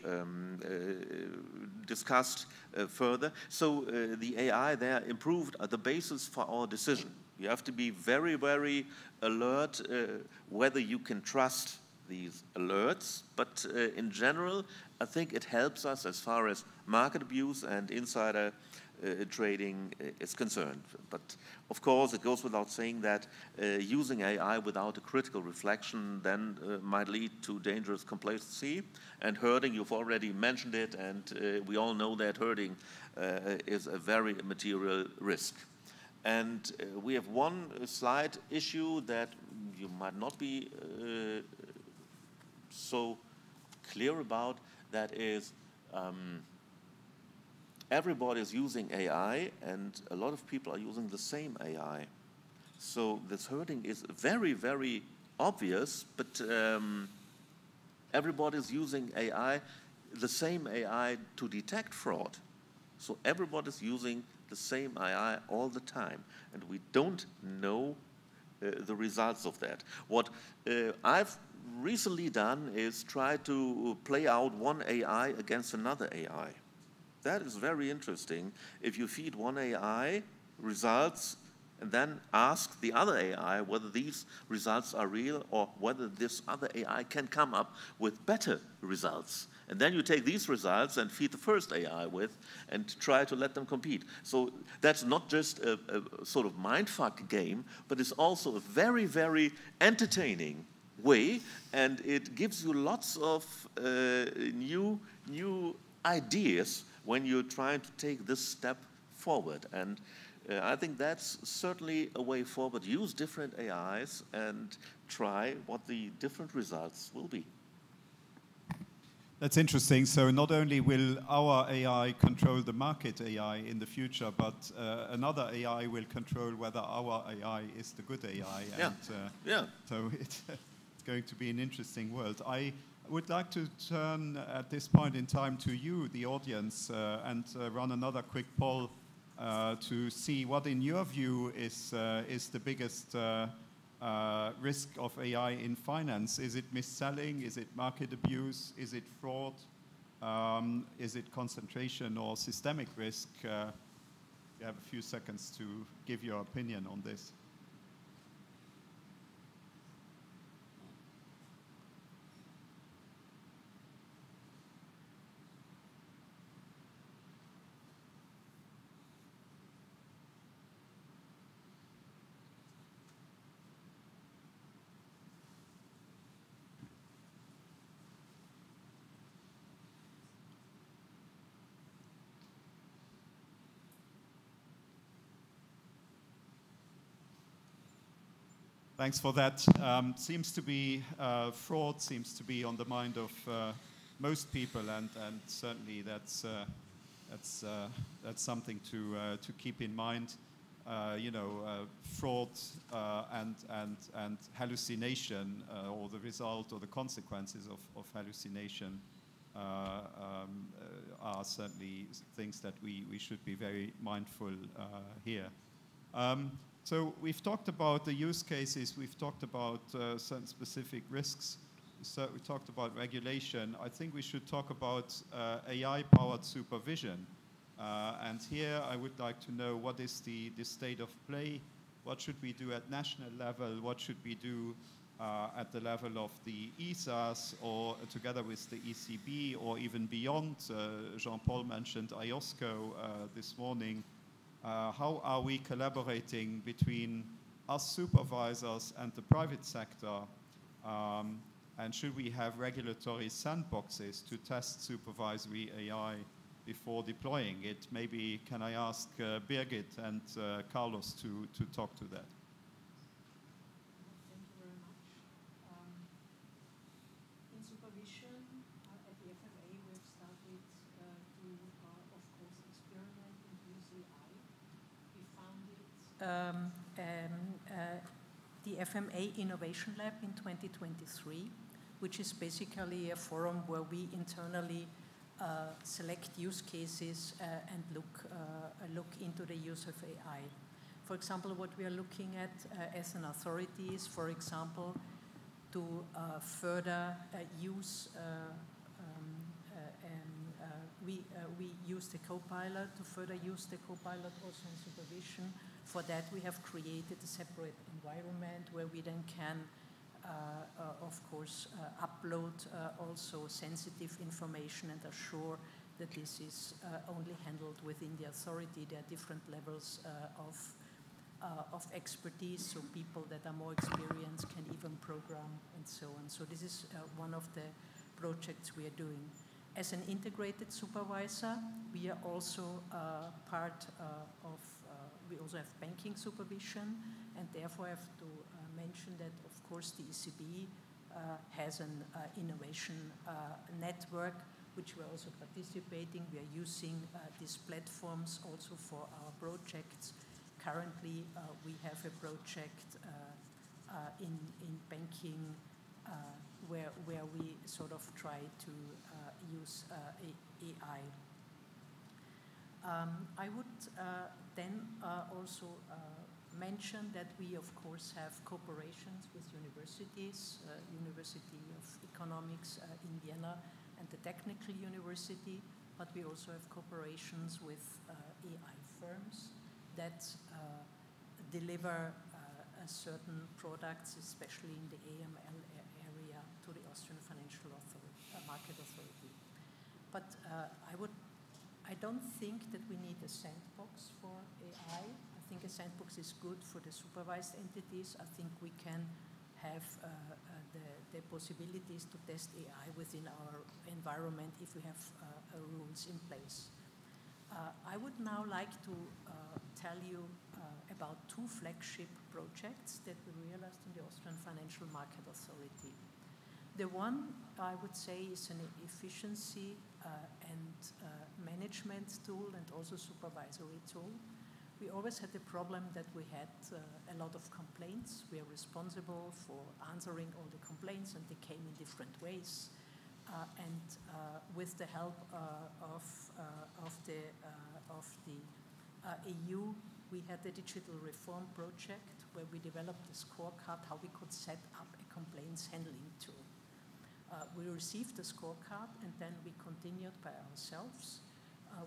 discussed further. So the AI there improved the basis for our decision. You have to be very, very alert whether you can trust these alerts. But in general, I think it helps us as far as market abuse and insider trading is concerned. But of course, it goes without saying that using AI without a critical reflection then might lead to dangerous complacency. And herding, you've already mentioned it, and we all know that herding is a very material risk. And we have one slight issue that you might not be so clear about, that is everybody is using AI, and a lot of people are using the same AI. So this herding is very, very obvious, but everybody is using AI, the same AI, to detect fraud. So everybody's using the same AI all the time, and we don't know the results of that. What I've recently done is try to play out one AI against another AI. That is very interesting. If you feed one AI results and then ask the other AI whether these results are real or whether this other AI can come up with better results. And then you take these results and feed the first AI with and try to let them compete. So that's not just a sort of mindfuck game, but it's also a very, very entertaining way, and it gives you lots of new ideas when you're trying to take this step forward. And I think that's certainly a way forward. Use different AIs and try what the different results will be. That's interesting. So not only will our AI control the market AI in the future, but another AI will control whether our AI is the good AI. And, so it's going to be an interesting world. I would like to turn at this point in time to you, the audience, and run another quick poll to see what, in your view, is the biggest risk of AI in finance. Is it mis-selling? Is it market abuse? Is it fraud? Is it concentration or systemic risk? You have a few seconds to give your opinion on this. Thanks for that. Seems to be fraud seems to be on the mind of most people, and certainly that's something to keep in mind. Fraud and hallucination, or the result or the consequences of hallucination, are certainly things that we should be very mindful here. So we've talked about the use cases, we've talked about certain specific risks, so we talked about regulation. I think we should talk about AI-powered supervision. And here I would like to know, what is the state of play? What should we do at national level? What should we do at the level of the ESAs, or together with the ECB, or even beyond? Jean-Paul mentioned IOSCO this morning. How are we collaborating between us supervisors and the private sector? And should we have regulatory sandboxes to test supervisory AI before deploying it? Maybe can I ask Birgit and Carlos to talk to that? Thank you very much. In supervision at the FMA, we've started to, of course, experiment and use AI. We founded the FMA Innovation Lab in 2023, which is basically a forum where we internally select use cases and look into the use of AI. For example, what we are looking at as an authority is, for example, to further use, we use the co-pilot, to further use the co-pilot also in supervision. For that, we have created a separate environment where we then can of course, upload also sensitive information and assure that this is only handled within the authority. There are different levels of expertise, so people that are more experienced can even program and so on. So this is one of the projects we are doing. As an integrated supervisor, we are also part of, we also have banking supervision, and therefore I have to mention that, of course, the ECB has an innovation network, which we're also participating. We are using these platforms also for our projects. Currently, we have a project in banking where we sort of try to use AI. I would then also mention that we, of course, have cooperations with universities, University of Economics in Vienna and the Technical University, but we also have cooperations with AI firms that deliver certain products, especially in the AML area, to the Austrian Financial Market Authority. But I don't think that we need a sandbox for AI. I think a sandbox is good for the supervised entities. I think we can have the possibilities to test AI within our environment if we have rules in place. I would now like to tell you about two flagship projects that we realized in the Austrian Financial Market Authority. The one, I would say, is an efficiency and management tool and also supervisory tool. We always had the problem that we had a lot of complaints. We are responsible for answering all the complaints, and they came in different ways. With the help of the EU, we had the digital reform project where we developed a scorecard how we could set up a complaints handling tool. We received the scorecard, and then we continued by ourselves.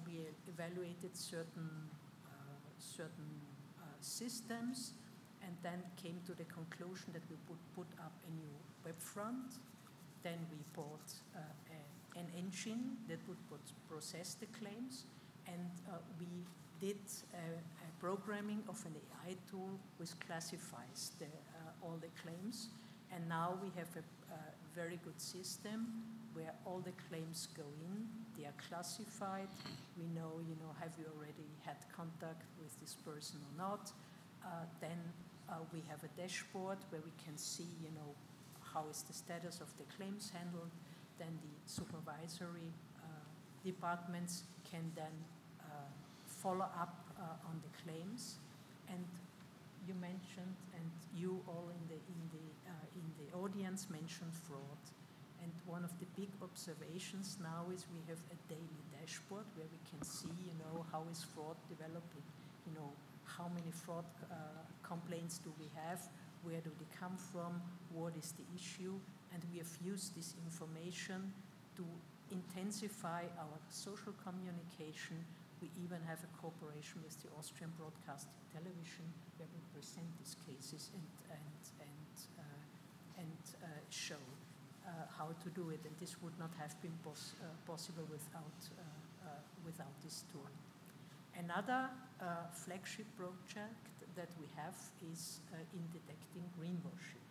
We evaluated certain systems, and then came to the conclusion that we would put up a new web front. Then we bought an engine that would process the claims, and we did a programming of an AI tool which classifies all the claims. And now we have a very good system where all the claims go in, they are classified. We know, have you already had contact with this person or not? Then we have a dashboard where we can see, how is the status of the claims handled. Then the supervisory departments can then follow up on the claims. And you mentioned, and you all in the audience mentioned fraud. And one of the big observations now is we have a daily dashboard where we can see, how is fraud developing, how many fraud complaints do we have, where do they come from, what is the issue, and we have used this information to intensify our social communication. We even have a cooperation with the Austrian Broadcasting Television where we present these cases and show how to do it, and this would not have been possible without this tool. Another flagship project that we have is in detecting greenwashing.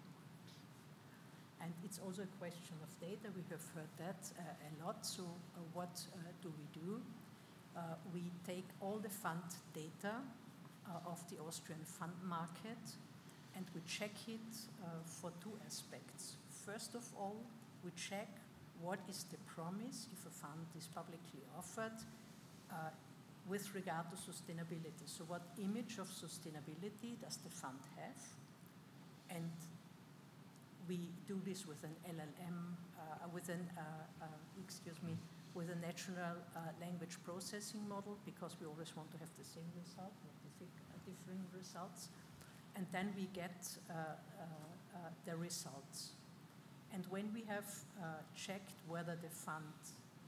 And it's also a question of data. We have heard that a lot. So what do? We take all the fund data of the Austrian fund market, and we check it for two aspects. First of all, we check what is the promise if a fund is publicly offered with regard to sustainability. So what image of sustainability does the fund have? And we do this with an LLM, with a natural language processing model, because we always want to have the same result, not differing results. And then we get the results. And when we have checked whether the fund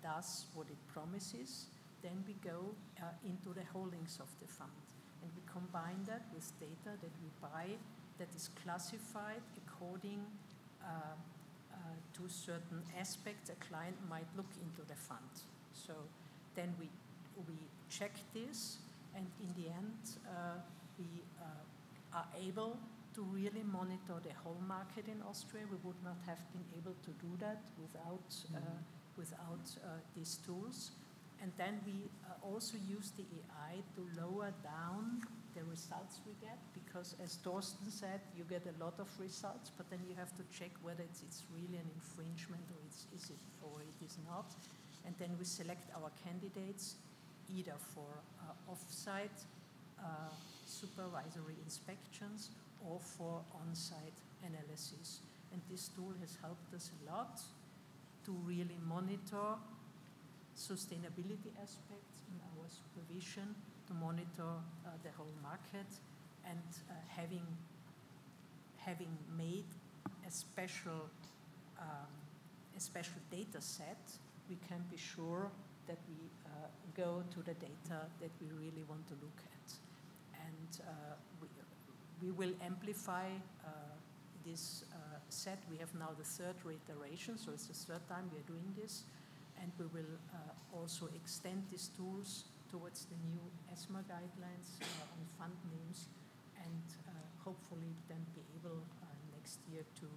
does what it promises, then we go into the holdings of the fund. And we combine that with data that we buy that is classified according to certain aspects a client might look into the fund. So then we check this, and in the end, we are able to really monitor the whole market in Austria. We would not have been able to do that without these tools. And then we also use the AI to lower down the results we get, because as Thorsten said, you get a lot of results, but then you have to check whether it's really an infringement or it is not. And then we select our candidates either for off-site supervisory inspections or for on-site analysis. And this tool has helped us a lot to really monitor sustainability aspects in our supervision to monitor the whole market, and having made a special data set, we can be sure that we go to the data that we really want to look at. And we will amplify this set. We have now the third reiteration, so it's the third time we are doing this. And we will also extend these tools towards the new ESMA guidelines on fund names, and hopefully then be able next year to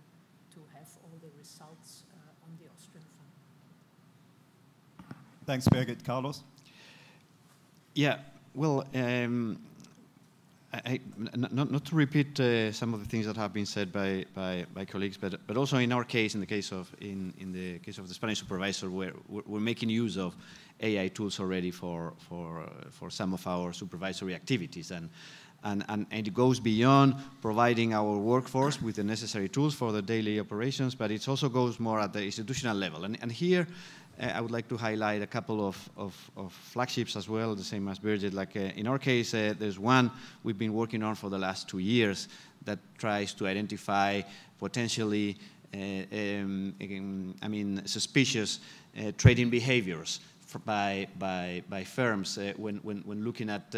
have all the results on the Austrian fund. Thanks, Birgit. Carlos? Yeah, well, not to repeat some of the things that have been said by colleagues, but also in our case, in the case of the Spanish supervisor, we're making use of AI tools already for some of our supervisory activities, and it goes beyond providing our workforce with the necessary tools for the daily operations, but it also goes more at the institutional level. And here, I would like to highlight a couple of flagships as well, the same as Birgit. Like in our case, there's one we've been working on for the last 2 years that tries to identify potentially, suspicious trading behaviors by firms when looking at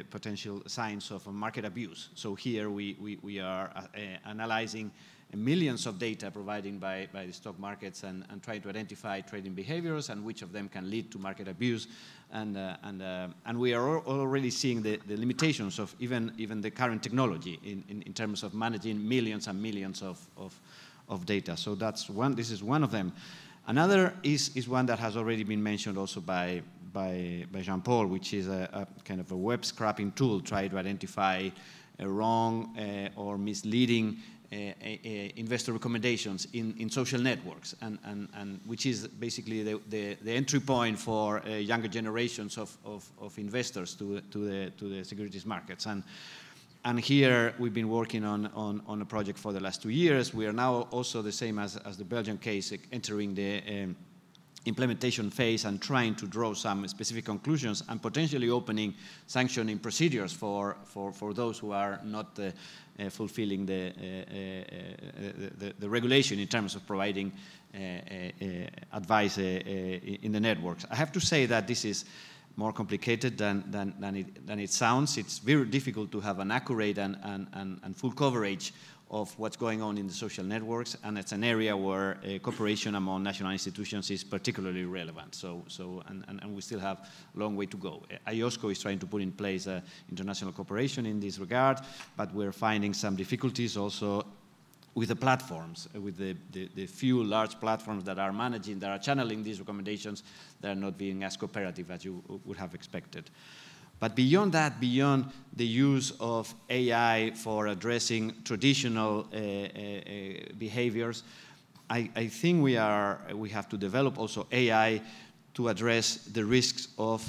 potential signs of market abuse. So here we are analyzing millions of data provided by the stock markets and trying to identify trading behaviors and which of them can lead to market abuse. And we are already seeing the limitations of even the current technology in terms of managing millions and millions of data. So that's one. This is one of them. Another is one that has already been mentioned also by Jean-Paul, which is a kind of a web scraping tool, trying to identify wrong or misleading investor recommendations in social networks, and which is basically the entry point for younger generations of investors to the securities markets. And here we've been working on a project for the last 2 years. We are now also the same as the Belgian case, entering the implementation phase and trying to draw some specific conclusions and potentially opening sanctioning procedures for those who are not fulfilling the regulation in terms of providing advice in the networks. I have to say that this is more complicated than it sounds. It's very difficult to have an accurate and full coverage of what's going on in the social networks, and it's an area where cooperation among national institutions is particularly relevant. So we still have a long way to go. IOSCO is trying to put in place international cooperation in this regard, but we're finding some difficulties also with the platforms, with the few large platforms that are channeling these recommendations, that are not being as cooperative as you would have expected. But beyond that, beyond the use of AI for addressing traditional behaviors, I think we have to develop also AI to address the risks of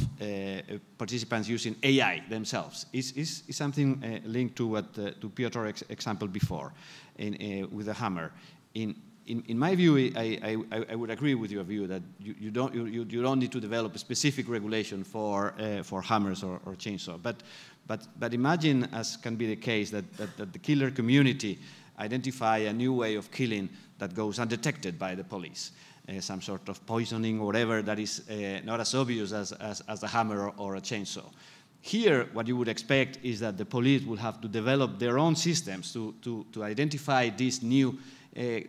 participants using AI themselves. Is something linked to what to Piotr's example before, with the hammer. In my view, I would agree with your view that you don't need to develop a specific regulation for hammers or chainsaw. But imagine, as can be the case, that the killer community identify a new way of killing that goes undetected by the police, some sort of poisoning or whatever that is not as obvious as a hammer or a chainsaw. Here, what you would expect is that the police will have to develop their own systems to identify this new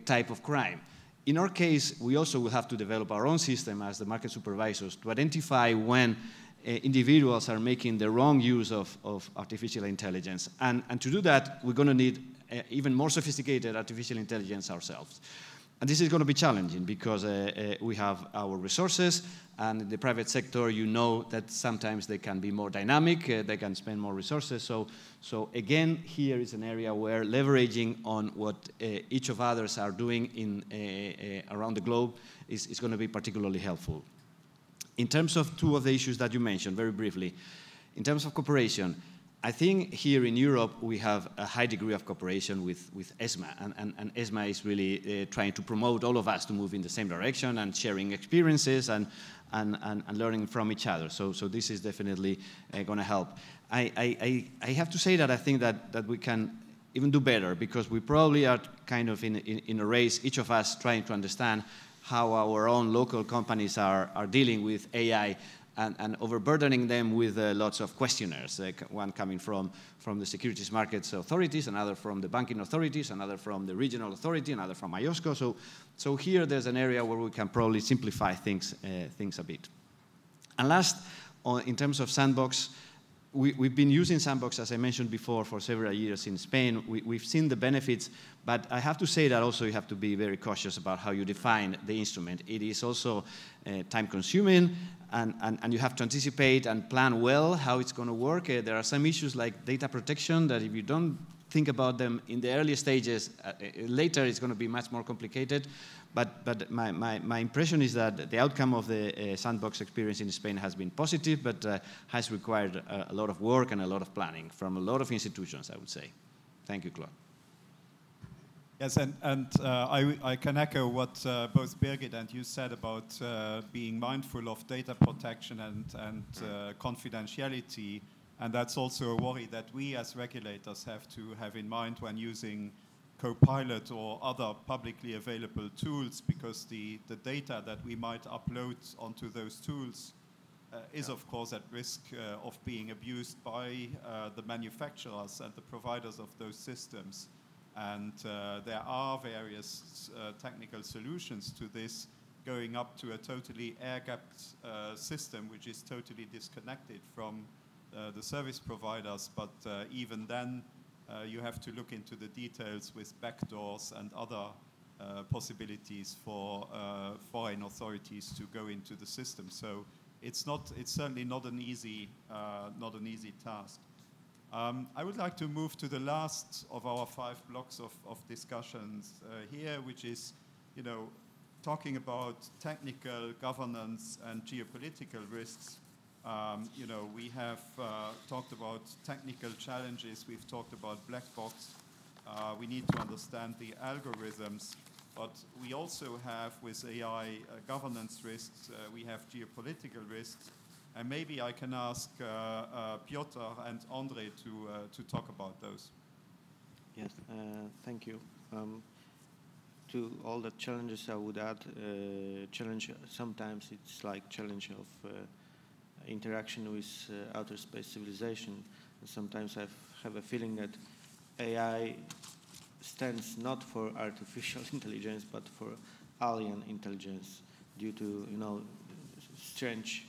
type of crime. In our case, we also will have to develop our own system as the market supervisors to identify when individuals are making the wrong use of artificial intelligence. And to do that, we're going to need even more sophisticated artificial intelligence ourselves. And this is going to be challenging because we have our resources, and in the private sector, you know that sometimes they can be more dynamic, they can spend more resources. So again, here is an area where leveraging on what each of others are doing around the globe is going to be particularly helpful. In terms of two of the issues that you mentioned, very briefly, in terms of cooperation, I think here in Europe we have a high degree of cooperation with ESMA, and ESMA is really trying to promote all of us to move in the same direction and sharing experiences and learning from each other. So this is definitely going to help. I have to say that I think that we can even do better, because we probably are kind of in a race, each of us trying to understand how our own local companies are dealing with AI, and overburdening them with lots of questionnaires, one coming from the securities markets authorities, another from the banking authorities, another from the regional authority, another from IOSCO. So here there's an area where we can probably simplify things a bit. And last, in terms of sandbox, we've been using sandbox, as I mentioned before, for several years in Spain. We've seen the benefits, but I have to say that also you have to be very cautious about how you define the instrument. It is also time-consuming, and you have to anticipate and plan well how it's going to work. There are some issues like data protection that if you don't think about them in the early stages, later it's going to be much more complicated. But my impression is that the outcome of the sandbox experience in Spain has been positive, but has required a lot of work and a lot of planning from a lot of institutions, I would say. Thank you, Claude. Yes, and I can echo what both Birgit and you said about being mindful of data protection and confidentiality. And that's also a worry that we as regulators have to have in mind when using Copilot or other publicly available tools, because the data that we might upload onto those tools is of course at risk of being abused by the manufacturers and the providers of those systems. And there are various technical solutions to this, going up to a totally air-gapped system which is totally disconnected from the service providers, but even then you have to look into the details with backdoors and other possibilities for foreign authorities to go into the system. So it's certainly not an easy task. I would like to move to the last of our 5 blocks of discussions here, which is, talking about technical governance and geopolitical risks. We have talked about technical challenges. We've talked about black box. We need to understand the algorithms, but we also have, with AI, governance risks. We have geopolitical risks. And maybe I can ask Piotr and Andre to talk about those. Yes, thank you. To all the challenges, I would add challenge. Sometimes it's like challenge of interaction with outer space civilization. Sometimes I have a feeling that AI stands not for artificial intelligence, but for alien intelligence, due to strange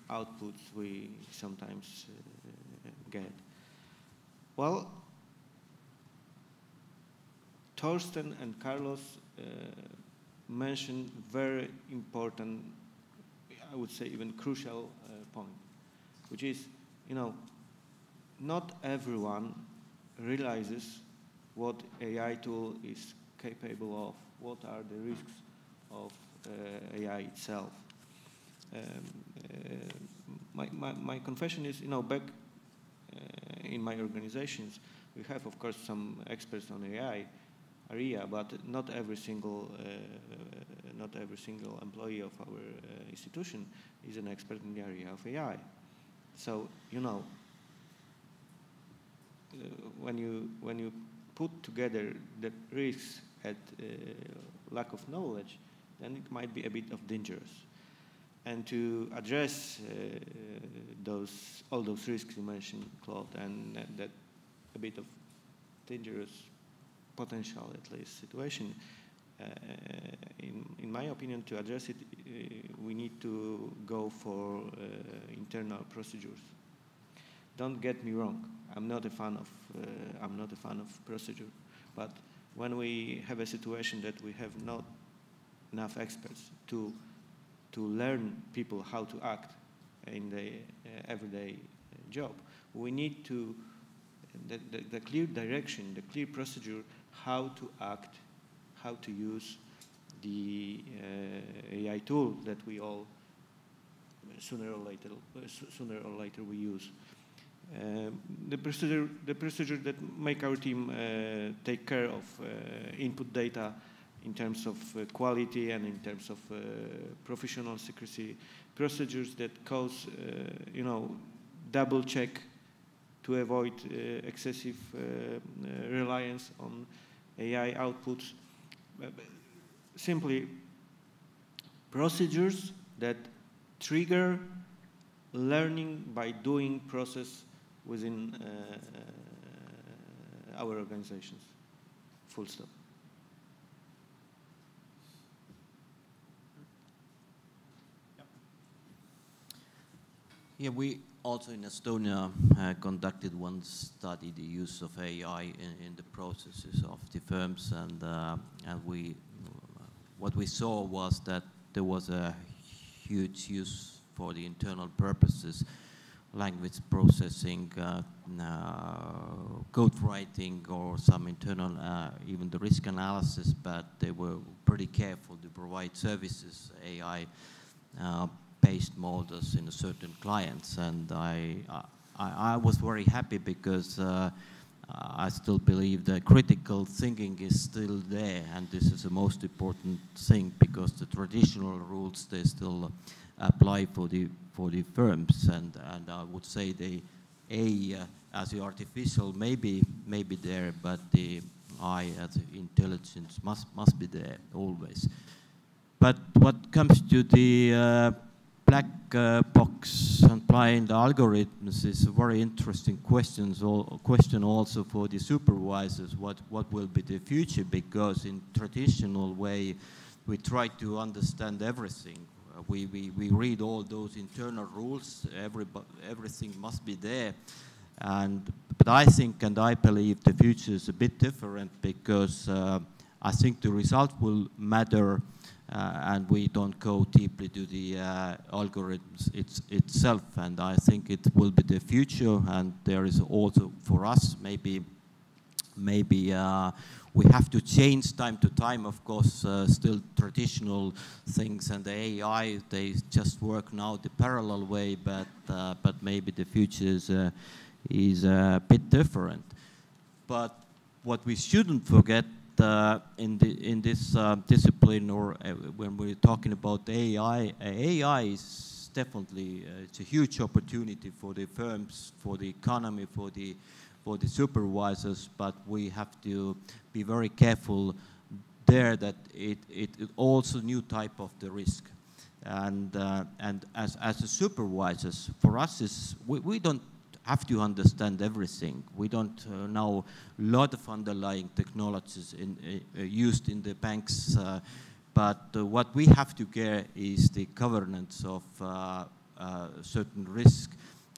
outputs we sometimes get. Well, Thorsten and Carlos mentioned very important, I would say even crucial point, which is, not everyone realizes what AI tool is capable of, what are the risks of AI itself. My confession is, back in my organizations, we have, of course, some experts on AI area, but not every single employee of our institution is an expert in the area of AI. So, when you put together the risks at lack of knowledge, then it might be a bit of dangerous. And to address all those risks you mentioned, Claude, and that a bit of dangerous potential, at least, situation, in my opinion, to address it, we need to go for internal procedures. Don't get me wrong. I'm not a fan of procedure, but when we have a situation that we have not enough experts to learn people how to act in the everyday job, we need to the clear direction, the clear procedure, how to act, how to use the AI tool that we all sooner or later we use. The procedure that make our team take care of input data in terms of quality and in terms of professional secrecy, procedures that cause, double check to avoid excessive reliance on AI outputs. Simply procedures that trigger learning by doing process within our organizations. Full stop. Yeah, we also in Estonia conducted one study, the use of AI in the processes of the firms, and what we saw was that there was a huge use for the internal purposes, language processing, code writing, or some internal, even the risk analysis, but they were pretty careful to provide services, AI based models in certain clients, and I was very happy because I still believe that critical thinking is still there, and this is the most important thing because the traditional rules, they still apply for the firms, and I would say the A as the artificial may be there, but the I as the intelligence must be there always. But what comes to the black box and blind algorithms is a very interesting question also for the supervisors. What will be the future? Because in traditional way, we try to understand everything. We read all those internal rules. Everything must be there. But I think and I believe the future is a bit different because I think the result will matter. And we don't go deeply to the algorithms itself, and I think it will be the future. And there is also for us maybe we have to change time to time. Of course, still traditional things and the AI, they just work now the parallel way, but maybe the future is a bit different. But what we shouldn't forget. In this discipline, or when we're talking about AI is definitely it's a huge opportunity for the firms, for the economy, for the supervisors. But we have to be very careful there that it also new type of the risk, and as a supervisors, for us we don't have to understand everything. We don't know a lot of underlying technologies used in the banks, but what we have to care is the governance of certain risk,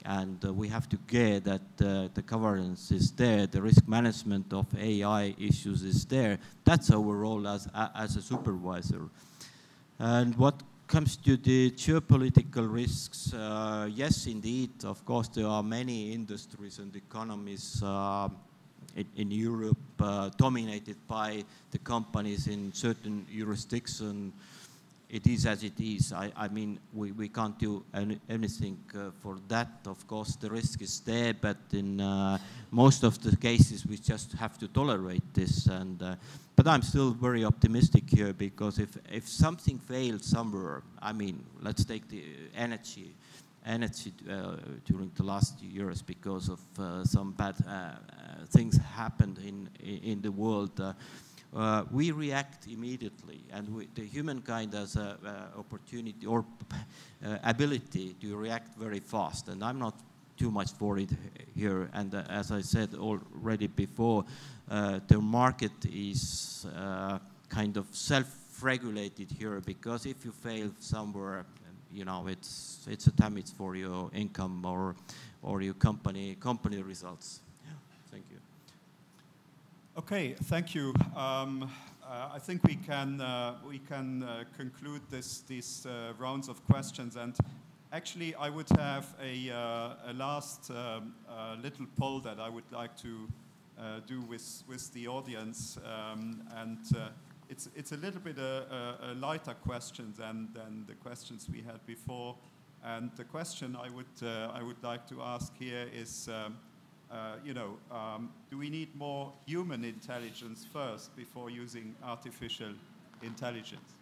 and we have to care that the governance is there, the risk management of AI issues is there. That's our role as a supervisor. And what comes to the geopolitical risks, yes, indeed, of course, there are many industries and economies in Europe dominated by the companies in certain jurisdiction. It is as it is. I mean, we can't do anything for that. Of course, the risk is there, but in most of the cases, we just have to tolerate this. But I'm still very optimistic here because if something fails somewhere, I mean, let's take the energy during the last years because of some bad things happened in the world. We react immediately, and the humankind has an opportunity or ability to react very fast. And I'm not too much worried here. And as I said already before, the market is kind of self-regulated here because if you fail somewhere, you know, it's a damage for your income or your company results. Yeah. Thank you. Okay, thank you. I think we can conclude these rounds of questions. And actually, I would have a last little poll that I would like to do with the audience, and it's a little bit a lighter question than the questions we had before. And the question I would like to ask here is, do we need more human intelligence first before using artificial intelligence?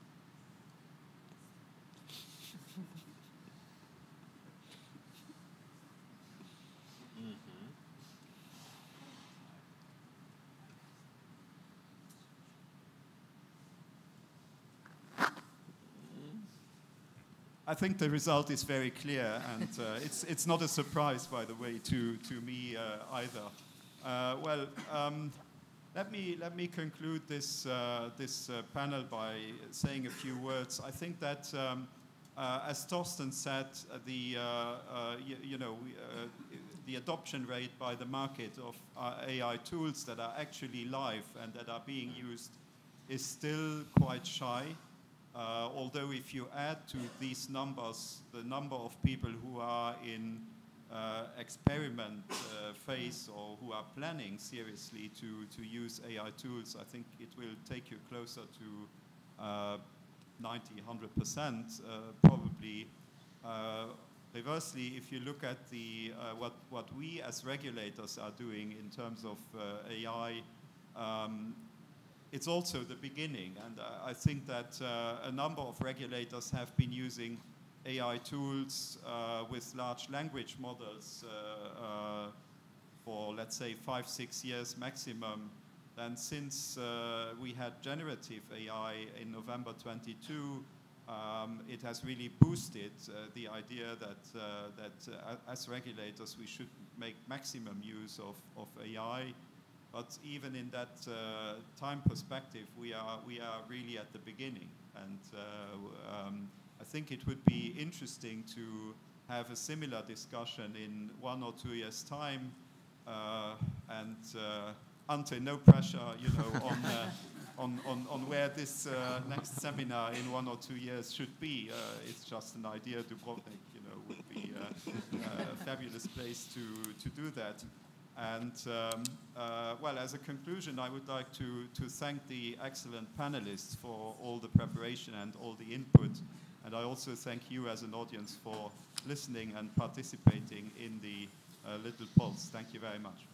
I think the result is very clear, and it's not a surprise, by the way, to me either. Let me conclude this panel by saying a few words. I think that, as Thorsten said, the adoption rate by the market of AI tools that are actually live and that are being used is still quite shy. Although if you add to these numbers the number of people who are in experiment phase or who are planning seriously to use AI tools, I think it will take you closer to 90–100%, probably. Reversely, if you look at the what we as regulators are doing in terms of AI, it's also the beginning, and I think that a number of regulators have been using AI tools with large language models for, let's say, 5–6 years maximum. And since we had generative AI in November 22, it has really boosted the idea that as regulators we should make maximum use of AI. But even in that time perspective, we are really at the beginning, and I think it would be interesting to have a similar discussion in 1 or 2 years' time. And Ante, no pressure, on where this next seminar in 1 or 2 years should be. It's just an idea. Dubrovnik, would be a fabulous place to do that. And as a conclusion, I would like to thank the excellent panelists for all the preparation and all the input. And I also thank you as an audience for listening and participating in the little pulse. Thank you very much.